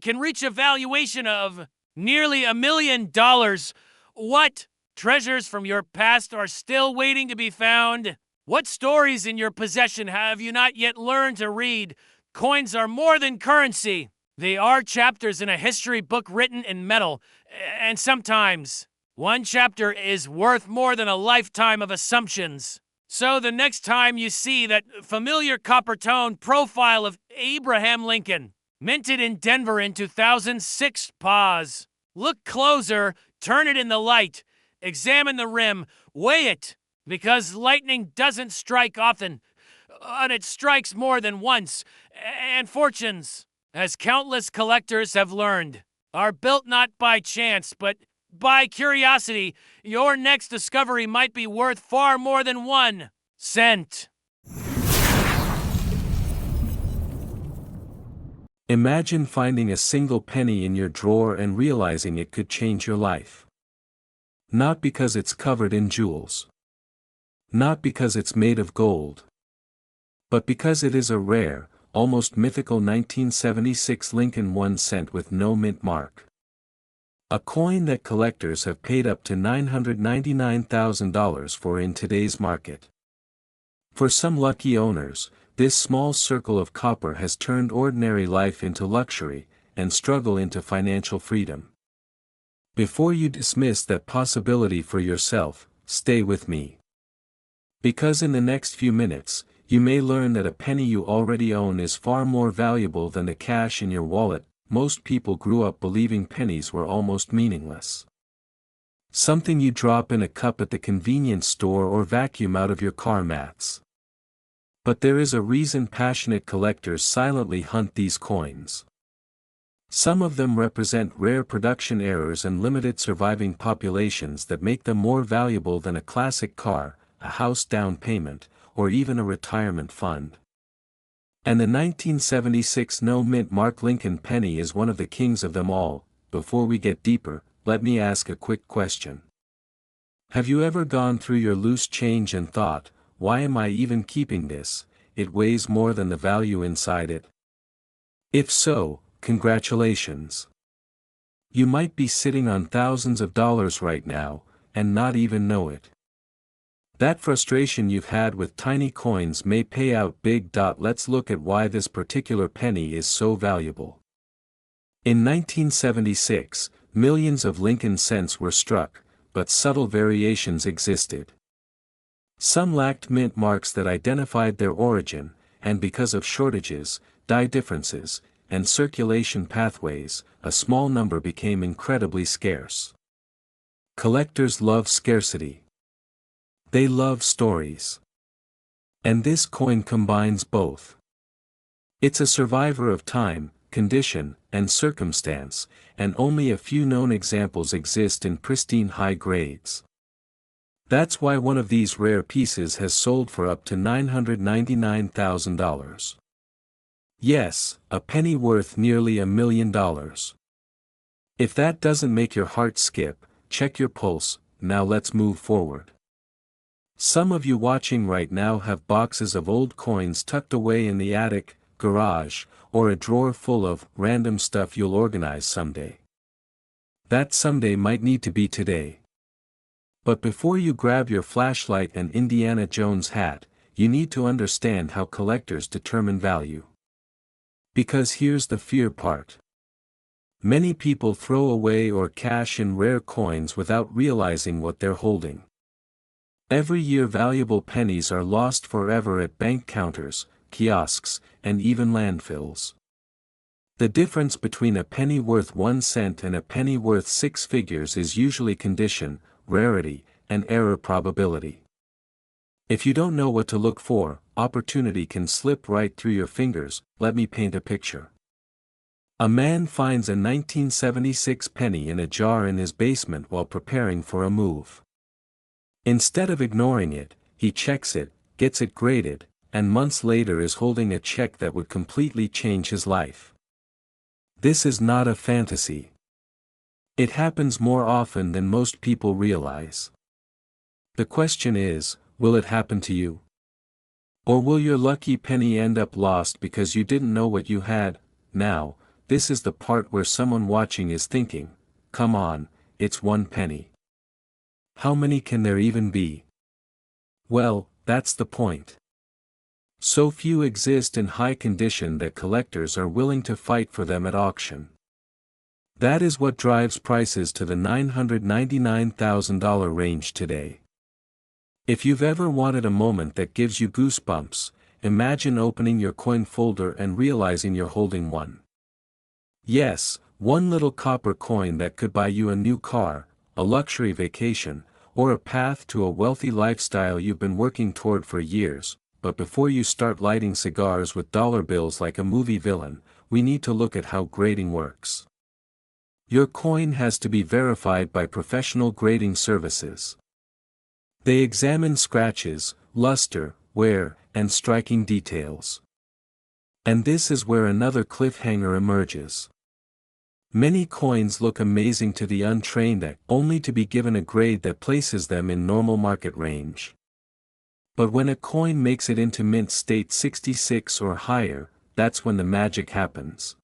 Speaker 1: can reach a valuation of nearly $1 million, what treasures from your past are still waiting to be found? What stories in your possession have you not yet learned to read? Coins are more than currency. They are chapters in a history book written in metal. And sometimes, one chapter is worth more than a lifetime of assumptions. So the next time you see that familiar copper tone profile of Abraham Lincoln, minted in Denver in 2006, pause. Look closer, turn it in the light, examine the rim, weigh it. Because lightning doesn't strike often, but it strikes more than once. And fortunes, as countless collectors have learned, are built not by chance, but by curiosity. Your next discovery might be worth far more than 1 cent.
Speaker 2: Imagine finding a single penny in your drawer and realizing it could change your life. Not because it's covered in jewels. Not because it's made of gold. But because it is a rare, almost mythical 1976 Lincoln 1 cent with no mint mark. A coin that collectors have paid up to $999,000 for in today's market. For some lucky owners, this small circle of copper has turned ordinary life into luxury, and struggle into financial freedom. Before you dismiss that possibility for yourself, stay with me. Because in the next few minutes, you may learn that a penny you already own is far more valuable than the cash in your wallet. Most people grew up believing pennies were almost meaningless. Something you drop in a cup at the convenience store or vacuum out of your car mats. But there is a reason passionate collectors silently hunt these coins. Some of them represent rare production errors and limited surviving populations that make them more valuable than a classic car, a house down payment, or even a retirement fund. And the 1976 no-mint mark Lincoln penny is one of the kings of them all. Before we get deeper, let me ask a quick question. Have you ever gone through your loose change and thought, why am I even keeping this? It weighs more than the value inside it. If so, congratulations. You might be sitting on thousands of dollars right now, and not even know it. That frustration you've had with tiny coins may pay out big. Let's look at why this particular penny is so valuable. In 1976, millions of Lincoln cents were struck, but subtle variations existed. Some lacked mint marks that identified their origin, and because of shortages, die differences, and circulation pathways, a small number became incredibly scarce. Collectors love scarcity. They love stories. And this coin combines both. It's a survivor of time, condition, and circumstance, and only a few known examples exist in pristine high grades. That's why one of these rare pieces has sold for up to $999,000. Yes, a penny worth nearly $1 million. If that doesn't make your heart skip, check your pulse. Now let's move forward. Some of you watching right now have boxes of old coins tucked away in the attic, garage, or a drawer full of random stuff you'll organize someday. That someday might need to be today. But before you grab your flashlight and Indiana Jones hat, you need to understand how collectors determine value. Because here's the fear part. Many people throw away or cash in rare coins without realizing what they're holding. Every year valuable pennies are lost forever at bank counters, kiosks, and even landfills. The difference between a penny worth 1 cent and a penny worth 6 figures is usually condition, rarity, and error probability. If you don't know what to look for, opportunity can slip right through your fingers. Let me paint a picture. A man finds a 1976 penny in a jar in his basement while preparing for a move. Instead of ignoring it, he checks it, gets it graded, and months later is holding a check that would completely change his life. This is not a fantasy. It happens more often than most people realize. The question is, will it happen to you? Or will your lucky penny end up lost because you didn't know what you had? Now, this is the part where someone watching is thinking, come on, it's 1 penny. How many can there even be? Well, that's the point. So few exist in high condition that collectors are willing to fight for them at auction. That is what drives prices to the $999,000 range today. If you've ever wanted a moment that gives you goosebumps, imagine opening your coin folder and realizing you're holding one. Yes, one little copper coin that could buy you a new car, a luxury vacation, or a path to a wealthy lifestyle you've been working toward for years. But before you start lighting cigars with dollar bills like a movie villain, we need to look at how grading works. Your coin has to be verified by professional grading services. They examine scratches, luster, wear, and striking details. And this is where another cliffhanger emerges. Many coins look amazing to the untrained eye, only to be given a grade that places them in normal market range. But when a coin makes it into mint state 66 or higher, that's when the magic happens.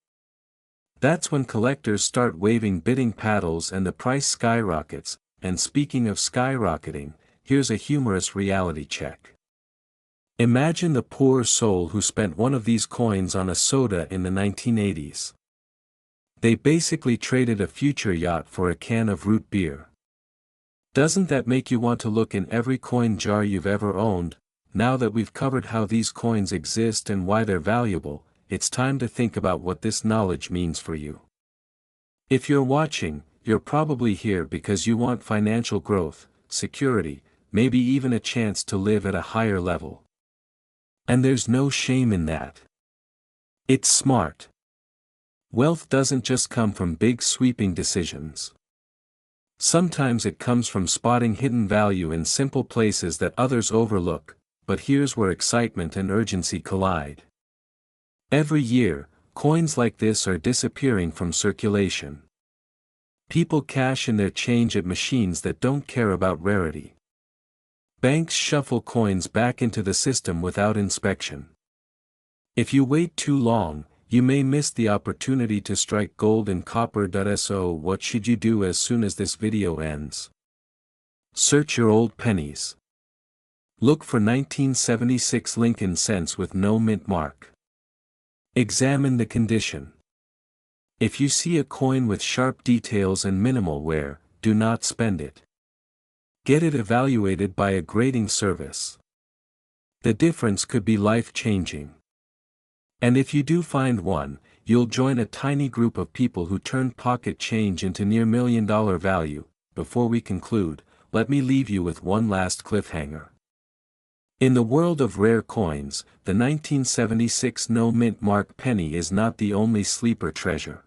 Speaker 2: That's when collectors start waving bidding paddles and the price skyrockets. And speaking of skyrocketing, here's a humorous reality check. Imagine the poor soul who spent one of these coins on a soda in the 1980s. They basically traded a future yacht for a can of root beer. Doesn't that make you want to look in every coin jar you've ever owned? Now that we've covered how these coins exist and why they're valuable, it's time to think about what this knowledge means for you. If you're watching, you're probably here because you want financial growth, security, maybe even a chance to live at a higher level. And there's no shame in that. It's smart. Wealth doesn't just come from big sweeping decisions. Sometimes it comes from spotting hidden value in simple places that others overlook, but here's where excitement and urgency collide. Every year, coins like this are disappearing from circulation. People cash in their change at machines that don't care about rarity. Banks shuffle coins back into the system without inspection. If you wait too long, you may miss the opportunity to strike gold in copper. So what should you do as soon as this video ends? Search your old pennies. Look for 1976 Lincoln cents with no mint mark. Examine the condition. If you see a coin with sharp details and minimal wear, do not spend it. Get it evaluated by a grading service. The difference could be life-changing. And if you do find one, you'll join a tiny group of people who turn pocket change into near $1 million value. Before we conclude, let me leave you with one last cliffhanger. In the world of rare coins, the 1976 no mint mark penny is not the only sleeper treasure.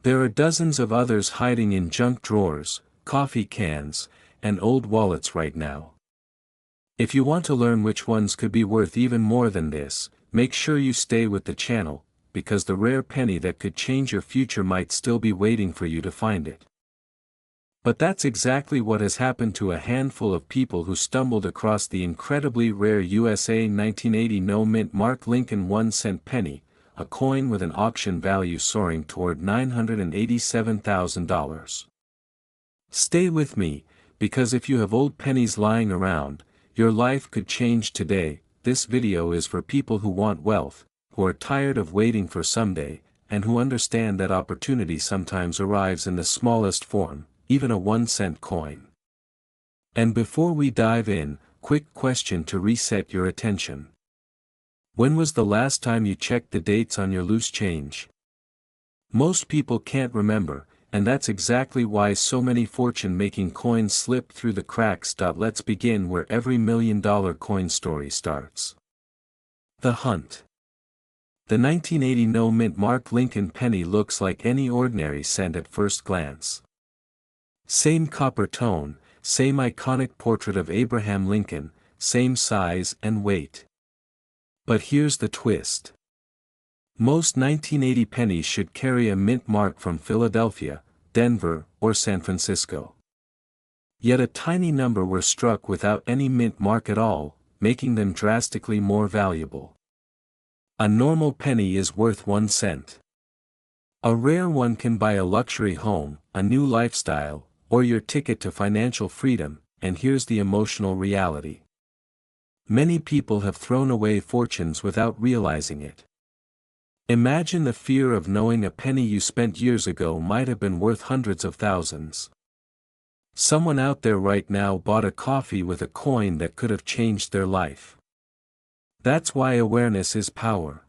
Speaker 2: There are dozens of others hiding in junk drawers, coffee cans, and old wallets right now. If you want to learn which ones could be worth even more than this, make sure you stay with the channel, because the rare penny that could change your future might still be waiting for you to find it. But that's exactly what has happened to a handful of people who stumbled across the incredibly rare USA 1980 no mint mark Lincoln 1-cent penny, a coin with an auction value soaring toward $987,000. Stay with me, because if you have old pennies lying around, your life could change today. This video is for people who want wealth, who are tired of waiting for someday, and who understand that opportunity sometimes arrives in the smallest form, even a 1-cent coin. And before we dive in, quick question to reset your attention. When was the last time you checked the dates on your loose change? Most people can't remember, and that's exactly why so many fortune-making coins slip through the cracks. Let's begin where every $1 million coin story starts. The hunt. The 1980 no mint mark Lincoln penny looks like any ordinary cent at first glance. Same copper tone, same iconic portrait of Abraham Lincoln, same size and weight. But here's the twist. Most 1980 pennies should carry a mint mark from Philadelphia, Denver, or San Francisco. Yet a tiny number were struck without any mint mark at all, making them drastically more valuable. A normal penny is worth 1 cent. A rare one can buy a luxury home, a new lifestyle, or your ticket to financial freedom. And here's the emotional reality. Many people have thrown away fortunes without realizing it. Imagine the fear of knowing a penny you spent years ago might have been worth hundreds of thousands. Someone out there right now bought a coffee with a coin that could have changed their life. That's why awareness is power.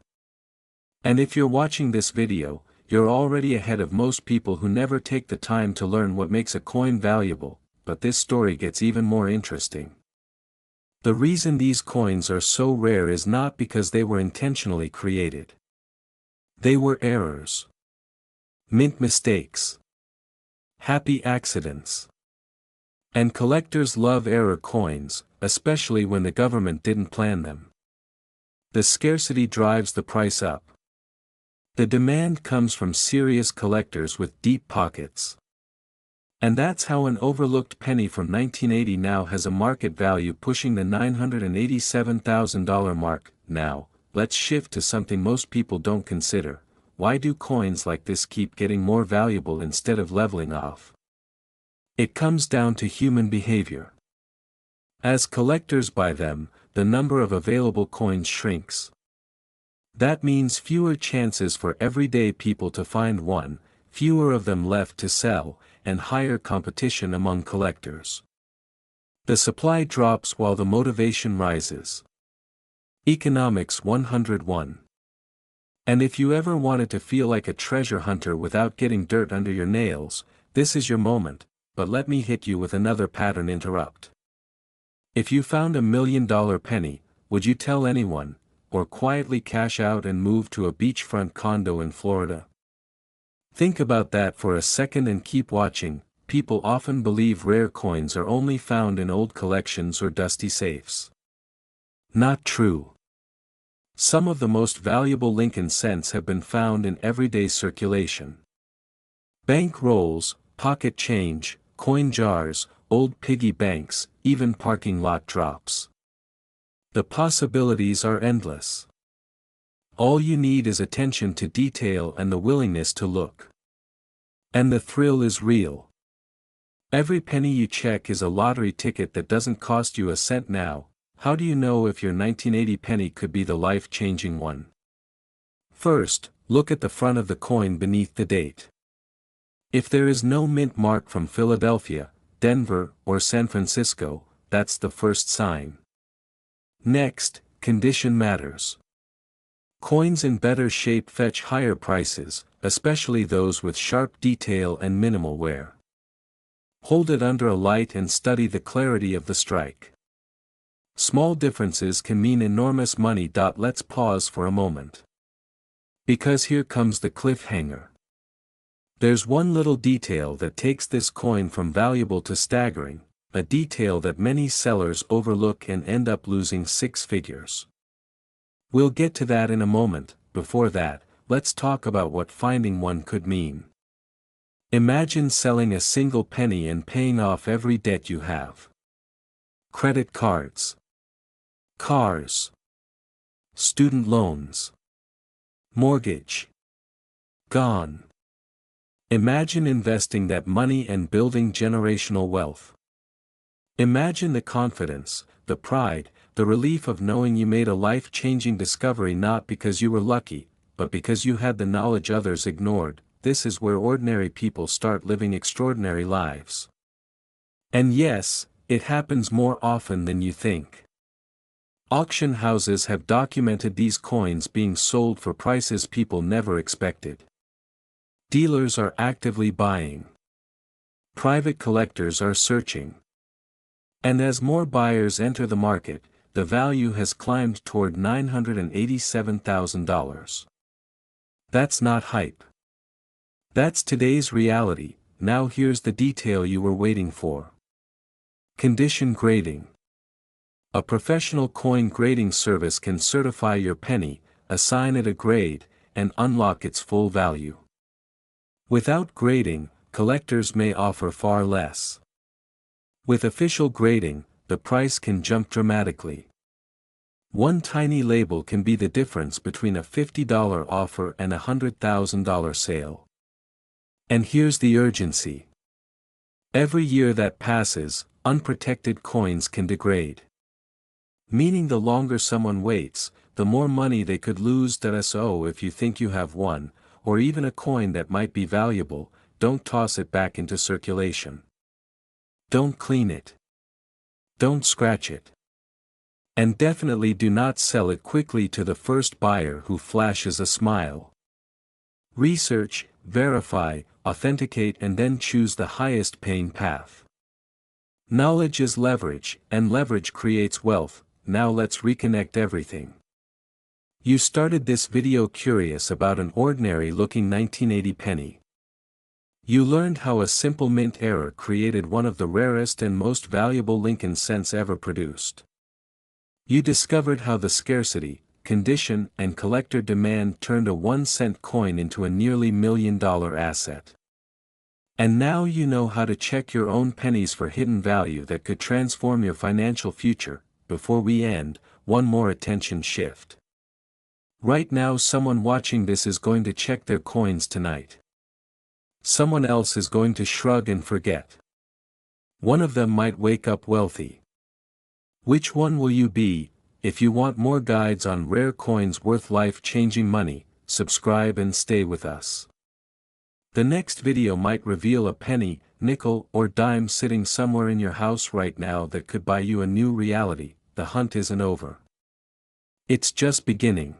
Speaker 2: And if you're watching this video, you're already ahead of most people who never take the time to learn what makes a coin valuable. But this story gets even more interesting. The reason these coins are so rare is not because they were intentionally created. They were errors. Mint mistakes. Happy accidents. And collectors love error coins, especially when the government didn't plan them. The scarcity drives the price up. The demand comes from serious collectors with deep pockets. And that's how an overlooked penny from 1980 now has a market value pushing the $987,000 mark. Now, let's shift to something most people don't consider. Why do coins like this keep getting more valuable instead of leveling off? It comes down to human behavior. As collectors buy them, the number of available coins shrinks. That means fewer chances for everyday people to find one, fewer of them left to sell, and higher competition among collectors. The supply drops while the motivation rises. Economics 101. And if you ever wanted to feel like a treasure hunter without getting dirt under your nails, this is your moment, but let me hit you with another pattern interrupt. If you found $1 million penny, would you tell anyone, or quietly cash out and move to a beachfront condo in Florida? Think about that for a second and keep watching. People often believe rare coins are only found in old collections or dusty safes. Not true. Some of the most valuable Lincoln cents have been found in everyday circulation. Bank rolls, pocket change, coin jars, old piggy banks, even parking lot drops. The possibilities are endless. All you need is attention to detail and the willingness to look. And the thrill is real. Every penny you check is a lottery ticket that doesn't cost you a cent now. How do you know if your 1980 penny could be the life-changing one? First, look at the front of the coin beneath the date. If there is no mint mark from Philadelphia, Denver, or San Francisco, that's the first sign. Next, condition matters. Coins in better shape fetch higher prices, especially those with sharp detail and minimal wear. Hold it under a light and study the clarity of the strike. Small differences can mean enormous money. Let's pause for a moment. Because here comes the cliffhanger. There's one little detail that takes this coin from valuable to staggering, a detail that many sellers overlook and end up losing six figures. We'll get to that in a moment. Before that, let's talk about what finding one could mean. Imagine selling a single penny and paying off every debt you have. Credit cards, cars, student loans, mortgage. Gone. Imagine investing that money and building generational wealth. Imagine the confidence, the pride, the relief of knowing you made a life-changing discovery not because you were lucky, but because you had the knowledge others ignored. This is where ordinary people start living extraordinary lives. And yes, it happens more often than you think. Auction houses have documented these coins being sold for prices people never expected. Dealers are actively buying. Private collectors are searching. And as more buyers enter the market, the value has climbed toward $987,000. That's not hype. That's today's reality. Now here's the detail you were waiting for. Condition grading. A professional coin grading service can certify your penny, assign it a grade, and unlock its full value. Without grading, collectors may offer far less. With official grading, the price can jump dramatically. One tiny label can be the difference between a $50 offer and a $100,000 sale. And here's the urgency. Every year that passes, unprotected coins can degrade. Meaning the longer someone waits, the more money they could lose. So if you think you have one, or even a coin that might be valuable, don't toss it back into circulation. Don't clean it. Don't scratch it. And definitely do not sell it quickly to the first buyer who flashes a smile. Research, verify, authenticate, and then choose the highest paying path. Knowledge is leverage, and leverage creates wealth. Now let's reconnect everything. You started this video curious about an ordinary looking 1980 penny. You learned how a simple mint error created one of the rarest and most valuable Lincoln cents ever produced. You discovered how the scarcity, condition and collector demand turned a 1-cent coin into a nearly $1 million asset. And now you know how to check your own pennies for hidden value that could transform your financial future. Before we end, one more attention shift. Right now someone watching this is going to check their coins tonight. Someone else is going to shrug and forget. One of them might wake up wealthy. Which one will you be? If you want more guides on rare coins worth life-changing money, subscribe and stay with us. The next video might reveal a penny, nickel, or dime sitting somewhere in your house right now that could buy you a new reality. The hunt isn't over. It's just beginning.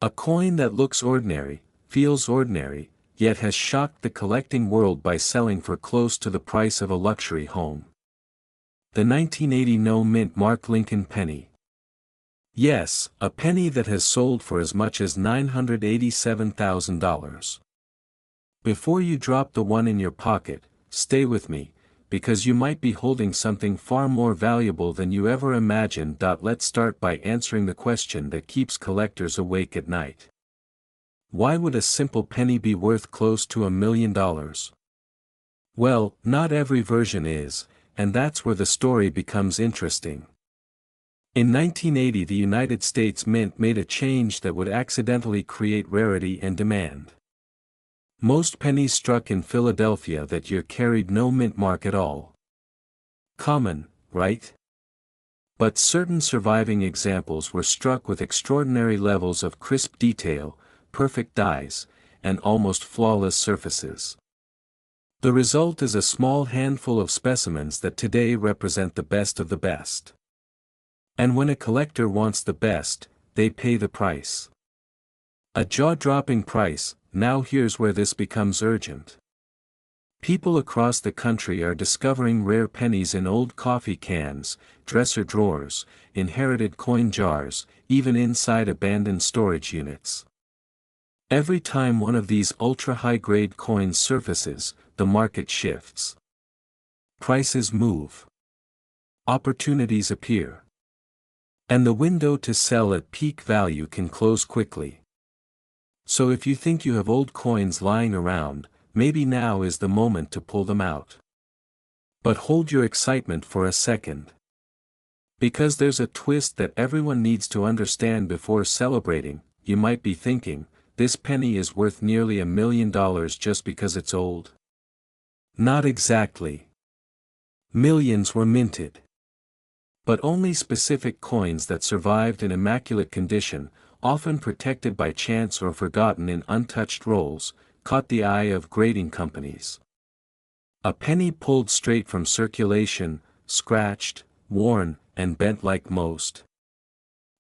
Speaker 2: A coin that looks ordinary, feels ordinary, yet has shocked the collecting world by selling for close to the price of a luxury home. The 1980 no-mint Mark Lincoln penny. Yes, a penny that has sold for as much as $987,000. Before you drop the one in your pocket, stay with me, because you might be holding something far more valuable than you ever imagined. Let's start by answering the question that keeps collectors awake at night. Why would a simple penny be worth close to $1 million? Well, not every version is, and that's where the story becomes interesting. In 1980, the United States Mint made a change that would accidentally create rarity and demand. Most pennies struck in Philadelphia that year carried no mint mark at all. Common, right? But certain surviving examples were struck with extraordinary levels of crisp detail, perfect dies, and almost flawless surfaces. The result is a small handful of specimens that today represent the best of the best. And when a collector wants the best, they pay the price. A jaw-dropping price. Now here's where this becomes urgent. People across the country are discovering rare pennies in old coffee cans, dresser drawers, inherited coin jars, even inside abandoned storage units. Every time one of these ultra-high-grade coins surfaces, the market shifts. Prices move. Opportunities appear. And the window to sell at peak value can close quickly. So if you think you have old coins lying around, maybe now is the moment to pull them out. But hold your excitement for a second. Because there's a twist that everyone needs to understand before celebrating. You might be thinking, this penny is worth nearly $1 million just because it's old. Not exactly. Millions were minted. But only specific coins that survived in immaculate condition, often protected by chance or forgotten in untouched rolls, caught the eye of grading companies. A penny pulled straight from circulation, scratched, worn, and bent like most.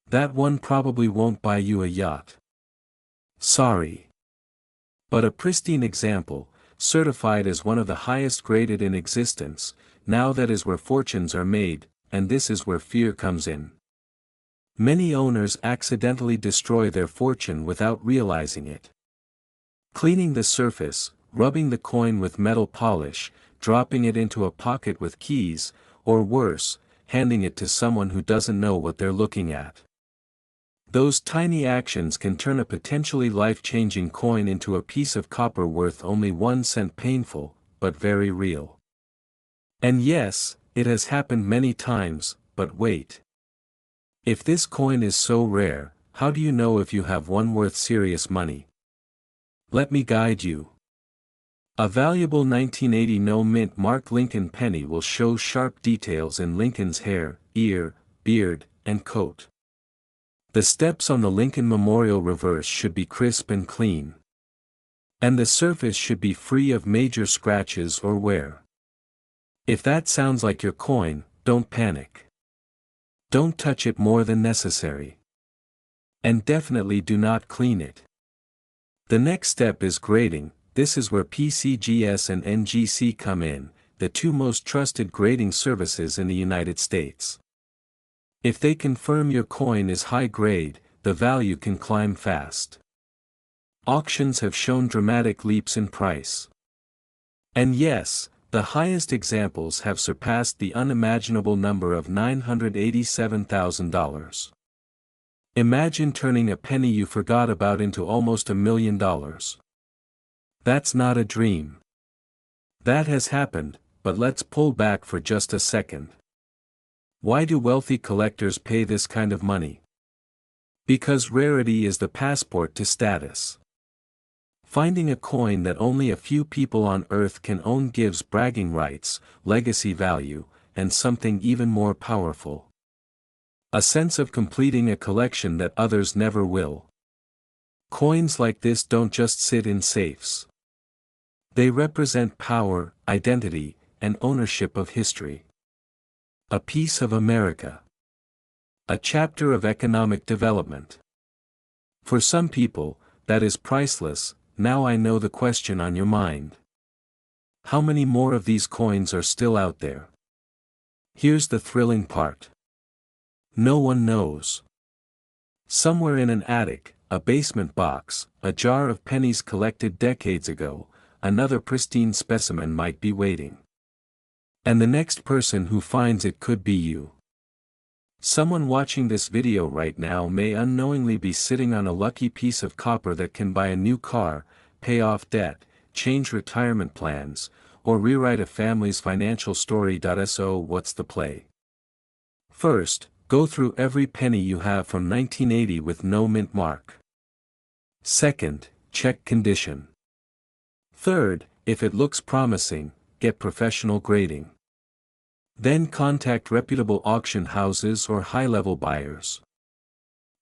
Speaker 2: That one probably won't buy you a yacht. Sorry. But a pristine example, certified as one of the highest graded in existence, now that is where fortunes are made, and this is where fear comes in. Many owners accidentally destroy their fortune without realizing it. Cleaning the surface, rubbing the coin with metal polish, dropping it into a pocket with keys, or worse, handing it to someone who doesn't know what they're looking at. Those tiny actions can turn a potentially life-changing coin into a piece of copper worth only 1 cent. Painful, but very real. And yes, it has happened many times, but wait. If this coin is so rare, how do you know if you have one worth serious money? Let me guide you. A valuable 1980 no-mint Mark Lincoln penny will show sharp details in Lincoln's hair, ear, beard, and coat. The steps on the Lincoln Memorial reverse should be crisp and clean. And the surface should be free of major scratches or wear. If that sounds like your coin, don't panic. Don't touch it more than necessary. And definitely do not clean it. The next step is grading. This is where PCGS and NGC come in, the two most trusted grading services in the United States. If they confirm your coin is high grade, the value can climb fast. Auctions have shown dramatic leaps in price. And yes, the highest examples have surpassed the unimaginable number of $987,000. Imagine turning a penny you forgot about into almost $1 million. That's not a dream. That has happened, but let's pull back for just a second. Why do wealthy collectors pay this kind of money? Because rarity is the passport to status. Finding a coin that only a few people on Earth can own gives bragging rights, legacy value, and something even more powerful. A sense of completing a collection that others never will. Coins like this don't just sit in safes. They represent power, identity, and ownership of history. A piece of America. A chapter of economic development. For some people, that is priceless. Now I know the question on your mind. How many more of these coins are still out there? Here's the thrilling part. No one knows. Somewhere in an attic, a basement box, a jar of pennies collected decades ago, another pristine specimen might be waiting. And the next person who finds it could be you. Someone watching this video right now may unknowingly be sitting on a lucky piece of copper that can buy a new car, pay off debt, change retirement plans, or rewrite a family's financial story. So what's the play? First, go through every penny you have from 1980 with no mint mark. Second, check condition. Third, if it looks promising, get professional grading. Then contact reputable auction houses or high-level buyers.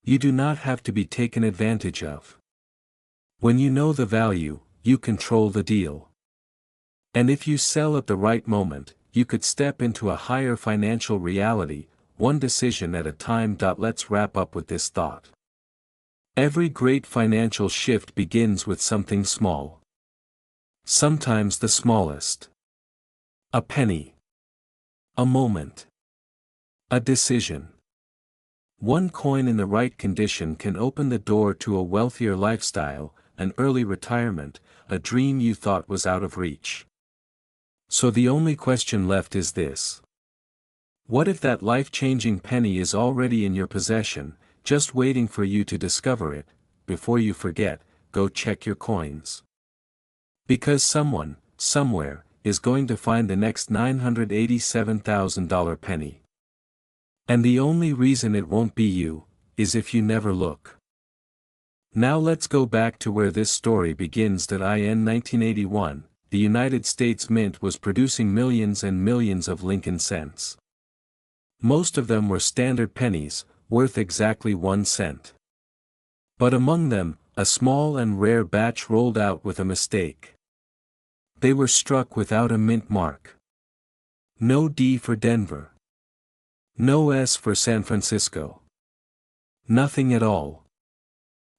Speaker 2: You do not have to be taken advantage of. When you know the value, you control the deal. And if you sell at the right moment, you could step into a higher financial reality, one decision at a time. Let's wrap up with this thought. Every great financial shift begins with something small. Sometimes the smallest. A penny. A moment. A decision. One coin in the right condition can open the door to a wealthier lifestyle, an early retirement, a dream you thought was out of reach. So the only question left is this. What if that life-changing penny is already in your possession, just waiting for you to discover it? Before you forget, go check your coins. Because someone, somewhere, is going to find the next $987,000 penny. And the only reason it won't be you, is if you never look. Now let's go back to where this story begins. In 1981, the United States Mint was producing millions and millions of Lincoln cents. Most of them were standard pennies, worth exactly 1 cent. But among them, a small and rare batch rolled out with a mistake. They were struck without a mint mark. No D for Denver. No S for San Francisco. Nothing at all.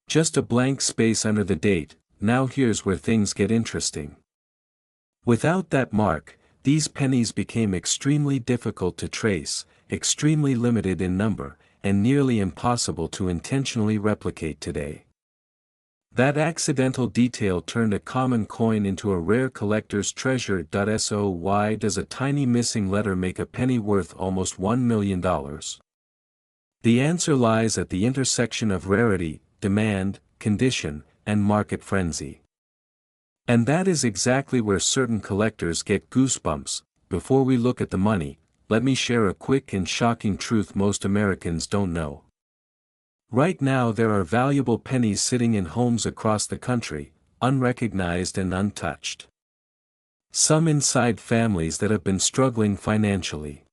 Speaker 2: Just a blank space under the date. Now here's where things get interesting. Without that mark, these pennies became extremely difficult to trace, extremely limited in number, and nearly impossible to intentionally replicate today. That accidental detail turned a common coin into a rare collector's treasure. So why does a tiny missing letter make a penny worth almost $1 million? The answer lies at the intersection of rarity, demand, condition, and market frenzy. And that is exactly where certain collectors get goosebumps. Before we look at the money, let me share a quick and shocking truth most Americans don't know. Right now there are valuable pennies sitting in homes across the country, unrecognized and untouched. Some inside families that have been struggling financially.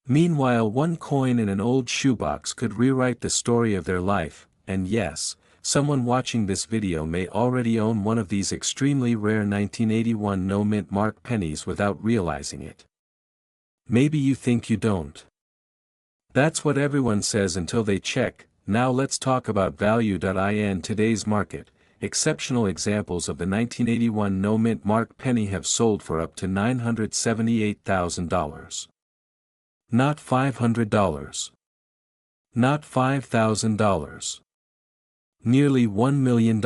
Speaker 2: Meanwhile, one coin in an old shoebox could rewrite the story of their life, and yes, someone watching this video may already own one of these extremely rare 1981 no-mint mark pennies without realizing it. Maybe you think you don't. That's what everyone says until they check. Now let's talk about value. In today's market, exceptional examples of the 1981 no-mint mark penny have sold for up to $978,000. Not $500. Not $5,000. Nearly $1 million.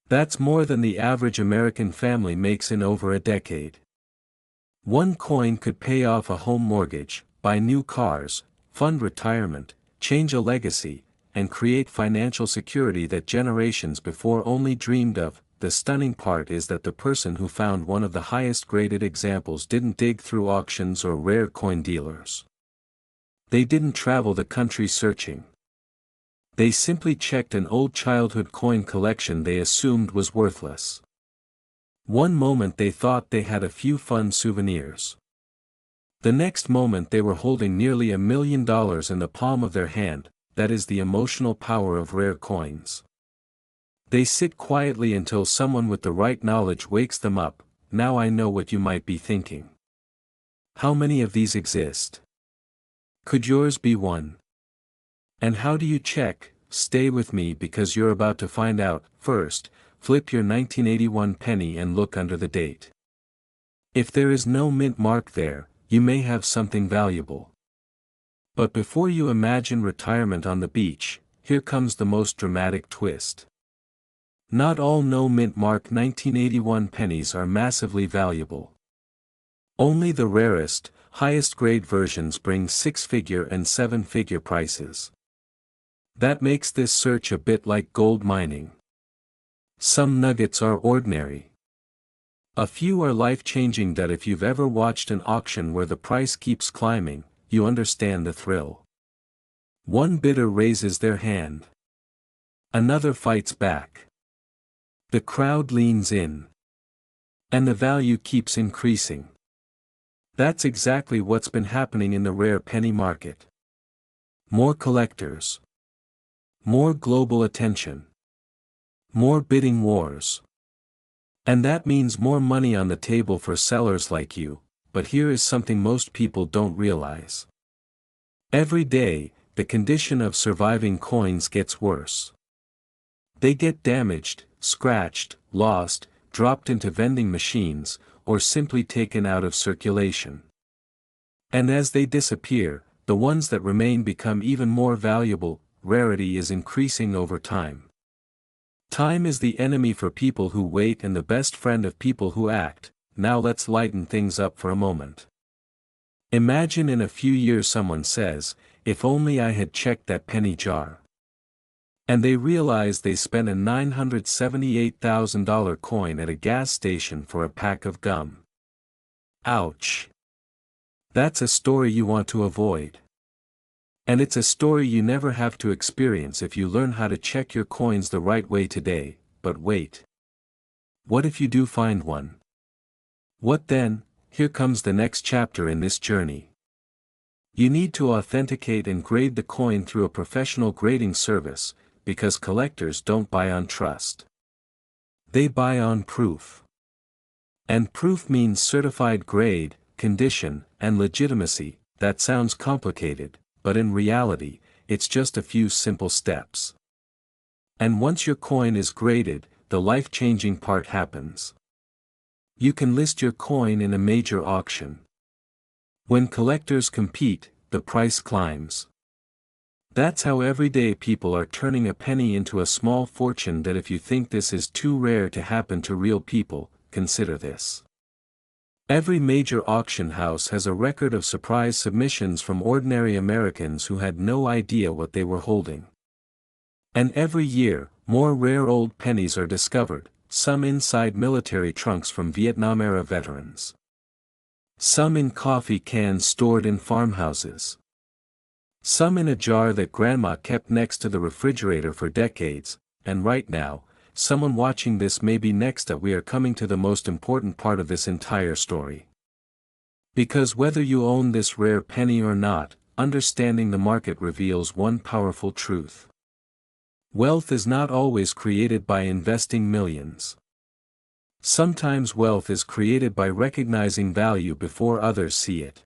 Speaker 2: That's more than the average American family makes in over a decade. One coin could pay off a home mortgage, buy new cars, fund retirement, change a legacy, and create financial security that generations before only dreamed of. The stunning part is that the person who found one of the highest graded examples didn't dig through auctions or rare coin dealers. They didn't travel the country searching. They simply checked an old childhood coin collection they assumed was worthless. One moment they thought they had a few fun souvenirs. The next moment they were holding nearly $1 million in the palm of their hand. That is the emotional power of rare coins. They sit quietly until someone with the right knowledge wakes them up. Now I know what you might be thinking. How many of these exist? Could yours be one? And how do you check? Stay with me because you're about to find out. First, flip your 1981 penny and look under the date. If there is no mint mark there, you may have something valuable. But before you imagine retirement on the beach, here comes the most dramatic twist. Not all no mint mark 1981 pennies are massively valuable. Only the rarest, highest grade versions bring 6-figure and 7-figure prices. That makes this search a bit like gold mining. Some nuggets are ordinary. A few are life-changing. That if you've ever watched an auction where the price keeps climbing, you understand the thrill. One bidder raises their hand. Another fights back. The crowd leans in. And the value keeps increasing. That's exactly what's been happening in the rare penny market. More collectors. More global attention. More bidding wars. And that means more money on the table for sellers like you. But here is something most people don't realize. Every day, the condition of surviving coins gets worse. They get damaged, scratched, lost, dropped into vending machines, or simply taken out of circulation. And as they disappear, the ones that remain become even more valuable. Rarity is increasing over time. Time is the enemy for people who wait and the best friend of people who act. Now let's lighten things up for a moment. Imagine in a few years someone says, "If only I had checked that penny jar." And they realize they spent a $978,000 coin at a gas station for a pack of gum. Ouch. That's a story you want to avoid. And it's a story you never have to experience if you learn how to check your coins the right way today. But wait. What if you do find one? What then? Here comes the next chapter in this journey. You need to authenticate and grade the coin through a professional grading service, because collectors don't buy on trust. They buy on proof. And proof means certified grade, condition, and legitimacy. That sounds complicated, but in reality, it's just a few simple steps. And once your coin is graded, the life-changing part happens. You can list your coin in a major auction. When collectors compete, the price climbs. That's how everyday people are turning a penny into a small fortune. That if you think this is too rare to happen to real people, consider this. Every major auction house has a record of surprise submissions from ordinary Americans who had no idea what they were holding. And every year, more rare old pennies are discovered, some inside military trunks from Vietnam-era veterans. Some in coffee cans stored in farmhouses. Some in a jar that grandma kept next to the refrigerator for decades. And right now, someone watching this may be next up. We are coming to the most important part of this entire story. Because whether you own this rare penny or not, understanding the market reveals one powerful truth. Wealth is not always created by investing millions. Sometimes wealth is created by recognizing value before others see it.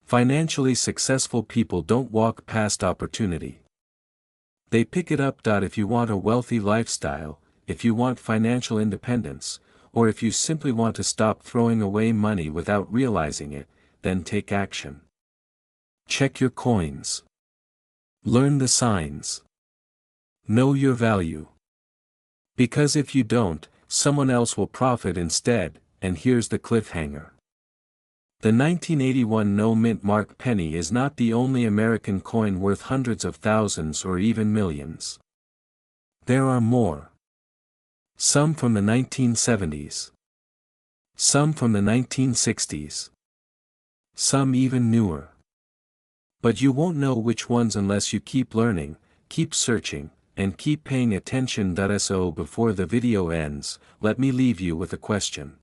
Speaker 2: Financially successful people don't walk past opportunity. They pick it up. If you want a wealthy lifestyle, if you want financial independence, or if you simply want to stop throwing away money without realizing it, then take action. Check your coins. Learn the signs. Know your value. Because if you don't, someone else will profit instead. And here's the cliffhanger. The 1981 no-mint mark penny is not the only American coin worth hundreds of thousands or even millions. There are more. Some from the 1970s. Some from the 1960s. Some even newer. But you won't know which ones unless you keep learning, keep searching, and keep paying attention. So before the video ends, let me leave you with a question.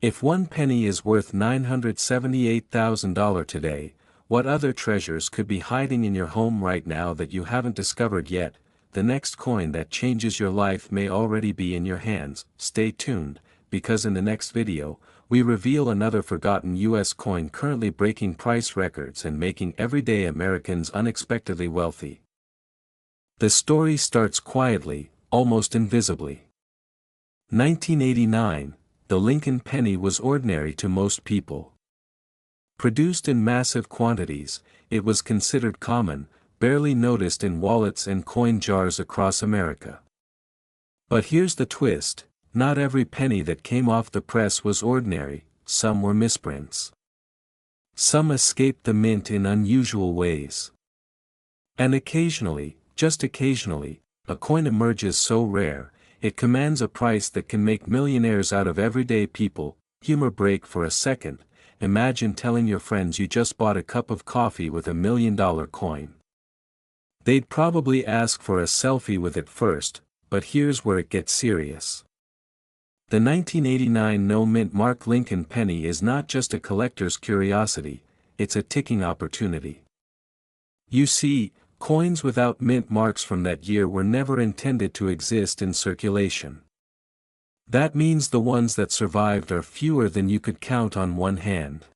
Speaker 2: If one penny is worth $978,000 today, what other treasures could be hiding in your home right now that you haven't discovered yet? The next coin that changes your life may already be in your hands. Stay tuned, because in the next video, we reveal another forgotten US coin currently breaking price records and making everyday Americans unexpectedly wealthy. The story starts quietly, almost invisibly. 1989. The Lincoln penny was ordinary to most people. Produced in massive quantities, it was considered common, barely noticed in wallets and coin jars across America. But here's the twist, not every penny that came off the press was ordinary, some were misprints. Some escaped the mint in unusual ways. And occasionally, just occasionally, a coin emerges so rare, it commands a price that can make millionaires out of everyday people. Humor break for a second. Imagine telling your friends you just bought a cup of coffee with $1 million coin. They'd probably ask for a selfie with it first, but here's where it gets serious. The 1989 no-mint mark Lincoln penny is not just a collector's curiosity, it's a ticking opportunity. You see, coins without mint marks from that year were never intended to exist in circulation. That means the ones that survived are fewer than you could count on one hand.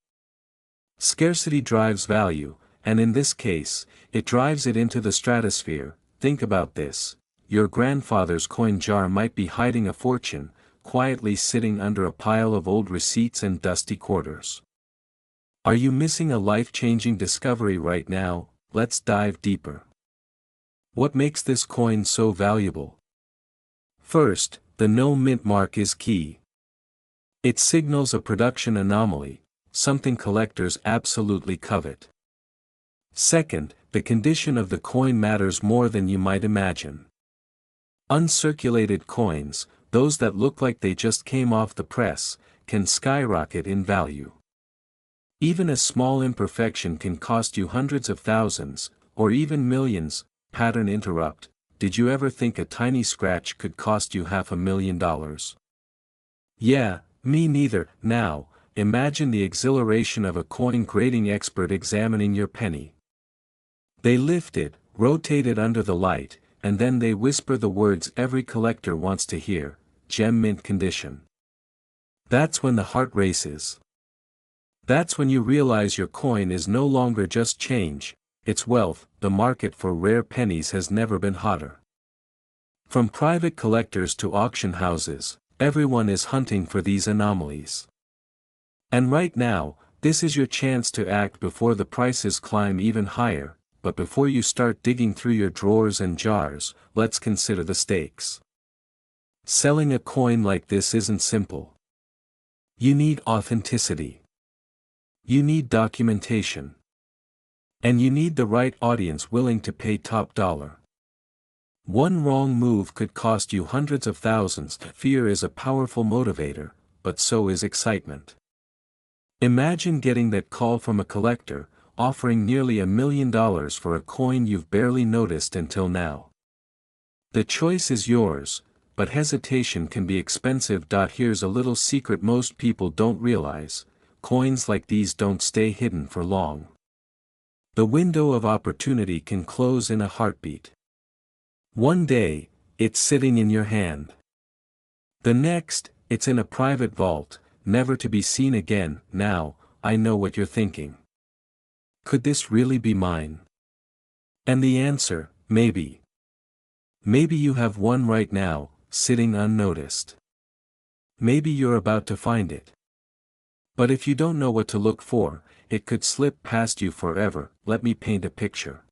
Speaker 2: Scarcity drives value, and in this case, it drives it into the stratosphere. Think about this. Your grandfather's coin jar might be hiding a fortune, quietly sitting under a pile of old receipts and dusty quarters. Are you missing a life-changing discovery right now? Let's dive deeper. What makes this coin so valuable? First, the no-mint mark is key. It signals a production anomaly, something collectors absolutely covet. Second, the condition of the coin matters more than you might imagine. Uncirculated coins, those that look like they just came off the press, can skyrocket in value. Even a small imperfection can cost you hundreds of thousands, or even millions. Pattern interrupt. Did you ever think a tiny scratch could cost you $500,000? Yeah, me neither. Now, imagine the exhilaration of a coin grading expert examining your penny. They lift it, rotate it under the light, and then they whisper the words every collector wants to hear: gem mint condition. That's when the heart races. That's when you realize your coin is no longer just change, it's wealth. The market for rare pennies has never been hotter. From private collectors to auction houses, everyone is hunting for these anomalies. And right now, this is your chance to act before the prices climb even higher. But before you start digging through your drawers and jars, let's consider the stakes. Selling a coin like this isn't simple. You need authenticity. You need documentation. And you need the right audience willing to pay top dollar. One wrong move could cost you hundreds of thousands. Fear is a powerful motivator, but so is excitement. Imagine getting that call from a collector, offering nearly $1 million for a coin you've barely noticed until now. The choice is yours, but hesitation can be expensive. Here's a little secret most people don't realize: coins like these don't stay hidden for long. The window of opportunity can close in a heartbeat. One day, it's sitting in your hand. The next, it's in a private vault, never to be seen again. Now, I know what you're thinking. Could this really be mine? And the answer, maybe. Maybe you have one right now, sitting unnoticed. Maybe you're about to find it. But if you don't know what to look for, it could slip past you forever. Let me paint a picture.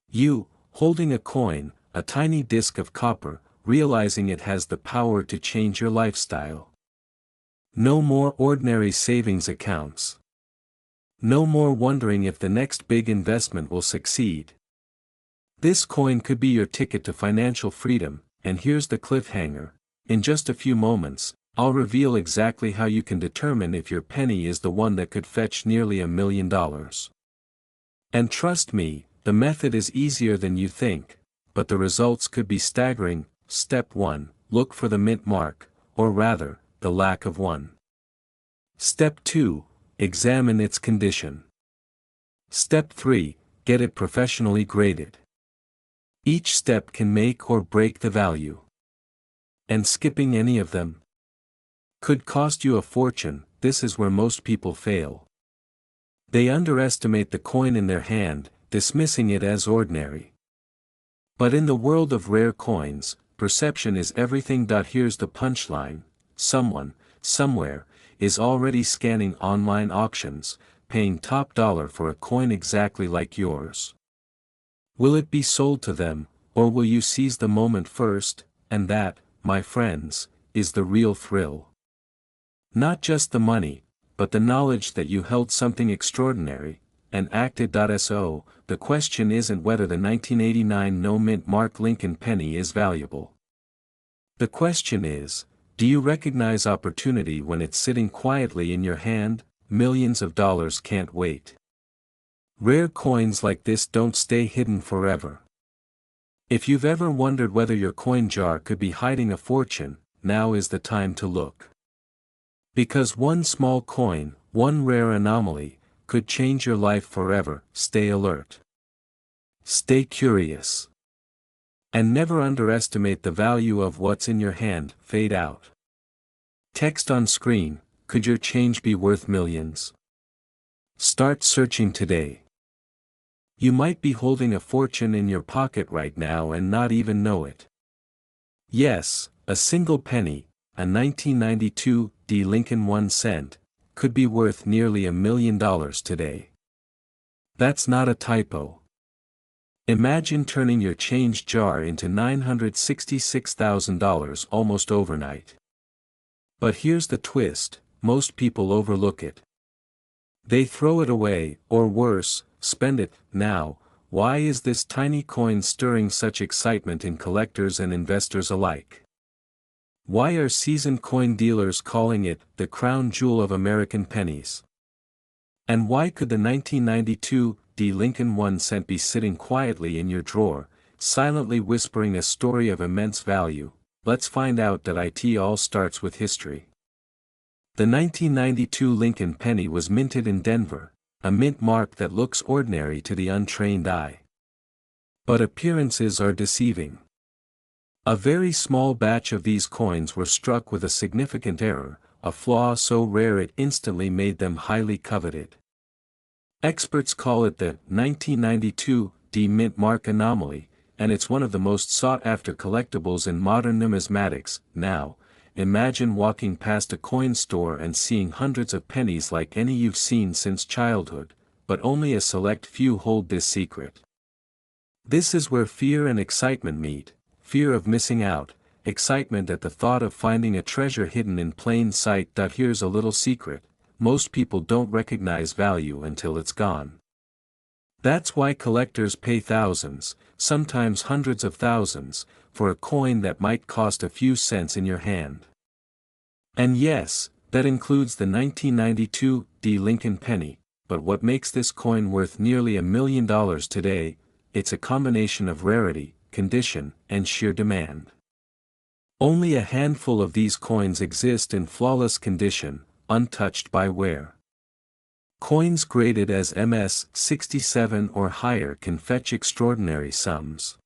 Speaker 2: You, holding a coin, a tiny disc of copper, realizing it has the power to change your lifestyle. No more ordinary savings accounts. No more wondering if the next big investment will succeed. This coin could be your ticket to financial freedom, and here's the cliffhanger. In just a few moments, I'll reveal exactly how you can determine if your penny is the one that could fetch nearly $1 million. And trust me, the method is easier than you think, but the results could be staggering. Step 1, look for the mint mark, or rather, the lack of one. Step 2, examine its condition. Step 3, get it professionally graded. Each step can make or break the value. And skipping any of them could cost you a fortune. This is where most people fail. They underestimate the coin in their hand, dismissing it as ordinary. But in the world of rare coins, perception is everything. Here's the punchline: someone, somewhere, is already scanning online auctions, paying top dollar for a coin exactly like yours. Will it be sold to them, or will you seize the moment first? And that, my friends, is the real thrill. Not just the money, but the knowledge that you held something extraordinary, and acted. So, the question isn't whether the 1989 no mint mark Lincoln penny is valuable. The question is, do you recognize opportunity when it's sitting quietly in your hand? Millions of dollars can't wait. Rare coins like this don't stay hidden forever. If you've ever wondered whether your coin jar could be hiding a fortune, now is the time to look. Because one small coin, one rare anomaly, could change your life forever. Stay alert. Stay curious. And never underestimate the value of what's in your hand. Fade out. Text on screen: could your change be worth millions? Start searching today. You might be holding a fortune in your pocket right now and not even know it. Yes, a single penny, a 1992 D Lincoln 1 cent, could be worth nearly $1 million today. That's not a typo. Imagine turning your change jar into $966,000 almost overnight. But here's the twist: most people overlook it. They throw it away, or worse, spend it. Now, why is this tiny coin stirring such excitement in collectors and investors alike? Why are seasoned coin dealers calling it the crown jewel of American pennies? And why could the 1992 D Lincoln 1 cent be sitting quietly in your drawer, silently whispering a story of immense value? Let's find out. It all starts with history. The 1992 Lincoln penny was minted in Denver, a mint mark that looks ordinary to the untrained eye. But appearances are deceiving. A very small batch of these coins were struck with a significant error, a flaw so rare it instantly made them highly coveted. Experts call it the 1992 D mint mark anomaly, and it's one of the most sought-after collectibles in modern numismatics. Now, imagine walking past a coin store and seeing hundreds of pennies like any you've seen since childhood, but only a select few hold this secret. This is where fear and excitement meet: fear of missing out, excitement at the thought of finding a treasure hidden in plain sight. Here's a little secret: most people don't recognize value until it's gone. That's why collectors pay thousands, sometimes hundreds of thousands, for a coin that might cost a few cents in your hand. And yes, that includes the 1992 D Lincoln penny, but what makes this coin worth nearly $1 million today? It's a combination of rarity, condition, and sheer demand. Only a handful of these coins exist in flawless condition, untouched by wear. Coins graded as MS 67 or higher can fetch extraordinary sums.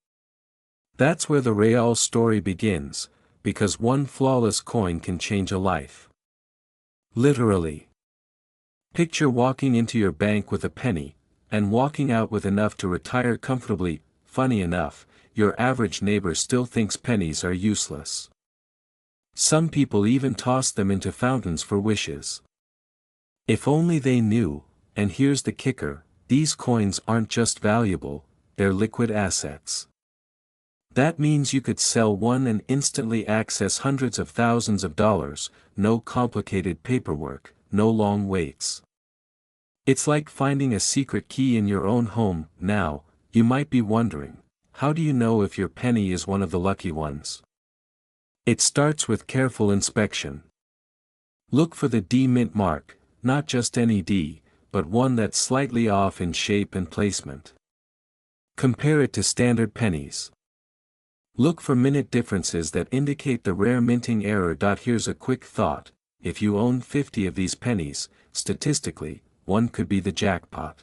Speaker 2: That's where the real story begins, because one flawless coin can change a life. Literally. Picture walking into your bank with a penny, and walking out with enough to retire comfortably. Funny enough, your average neighbor still thinks pennies are useless. Some people even toss them into fountains for wishes. If only they knew. And here's the kicker: these coins aren't just valuable, they're liquid assets. That means you could sell one and instantly access hundreds of thousands of dollars, no complicated paperwork, no long waits. It's like finding a secret key in your own home. Now, you might be wondering, how do you know if your penny is one of the lucky ones? It starts with careful inspection. Look for the D mint mark, not just any D, but one that's slightly off in shape and placement. Compare it to standard pennies. Look for minute differences that indicate the rare minting error. Here's a quick thought: if you own 50 of these pennies, statistically, one could be the jackpot.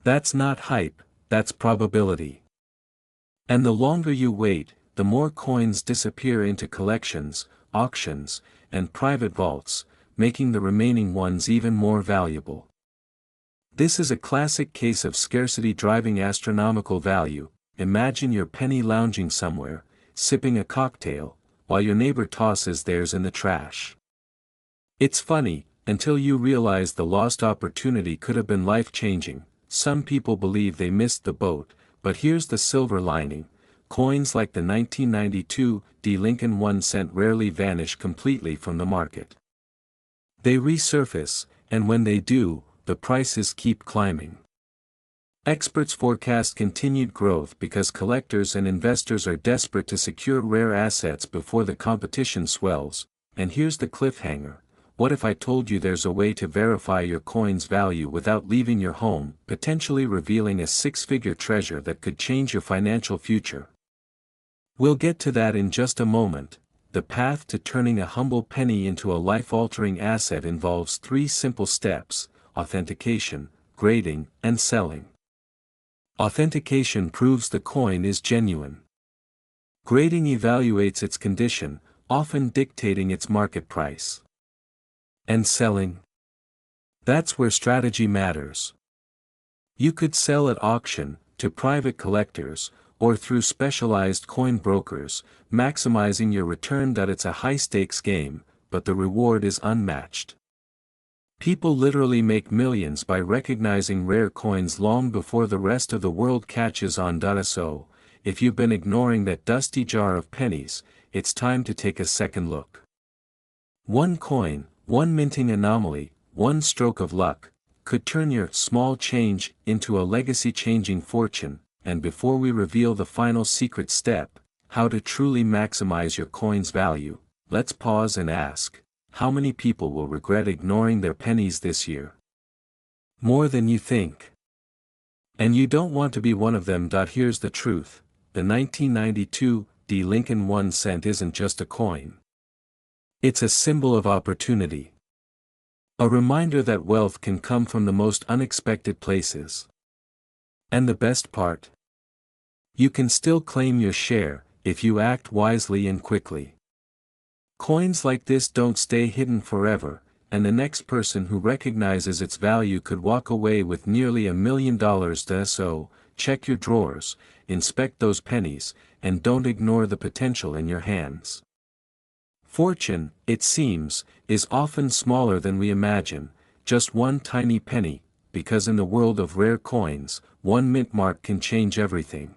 Speaker 2: That's not hype, that's probability. And the longer you wait, the more coins disappear into collections, auctions, and private vaults, making the remaining ones even more valuable. This is a classic case of scarcity driving astronomical value. Imagine your penny lounging somewhere, sipping a cocktail, while your neighbor tosses theirs in the trash. It's funny, until you realize the lost opportunity could have been life-changing. Some people believe they missed the boat, but here's the silver lining: coins like the 1992 D Lincoln 1 cent rarely vanish completely from the market. They resurface, and when they do, the prices keep climbing. Experts forecast continued growth because collectors and investors are desperate to secure rare assets before the competition swells. And here's the cliffhanger: what if I told you there's a way to verify your coin's value without leaving your home, potentially revealing a six-figure treasure that could change your financial future? We'll get to that in just a moment. The path to turning a humble penny into a life-altering asset involves 3 simple steps: authentication, grading, and selling. Authentication proves the coin is genuine. Grading evaluates its condition, often dictating its market price. And selling? That's where strategy matters. You could sell at auction, to private collectors, or through specialized coin brokers, maximizing your return. It's a high-stakes game, but the reward is unmatched. People literally make millions by recognizing rare coins long before the rest of the world catches on. So, if you've been ignoring that dusty jar of pennies, it's time to take a second look. One coin, one minting anomaly, one stroke of luck, could turn your small change into a legacy-changing fortune. And before we reveal the final secret step, how to truly maximize your coin's value, let's pause and ask: how many people will regret ignoring their pennies this year? More than you think. And you don't want to be one of them. Here's the truth: the 1992 D Lincoln 1 cent isn't just a coin. It's a symbol of opportunity. A reminder that wealth can come from the most unexpected places. And the best part? You can still claim your share, if you act wisely and quickly. Coins like this don't stay hidden forever, and the next person who recognizes its value could walk away with nearly $1 million. So, check your drawers, inspect those pennies, and don't ignore the potential in your hands. Fortune, it seems, is often smaller than we imagine, just one tiny penny, because in the world of rare coins, one mint mark can change everything.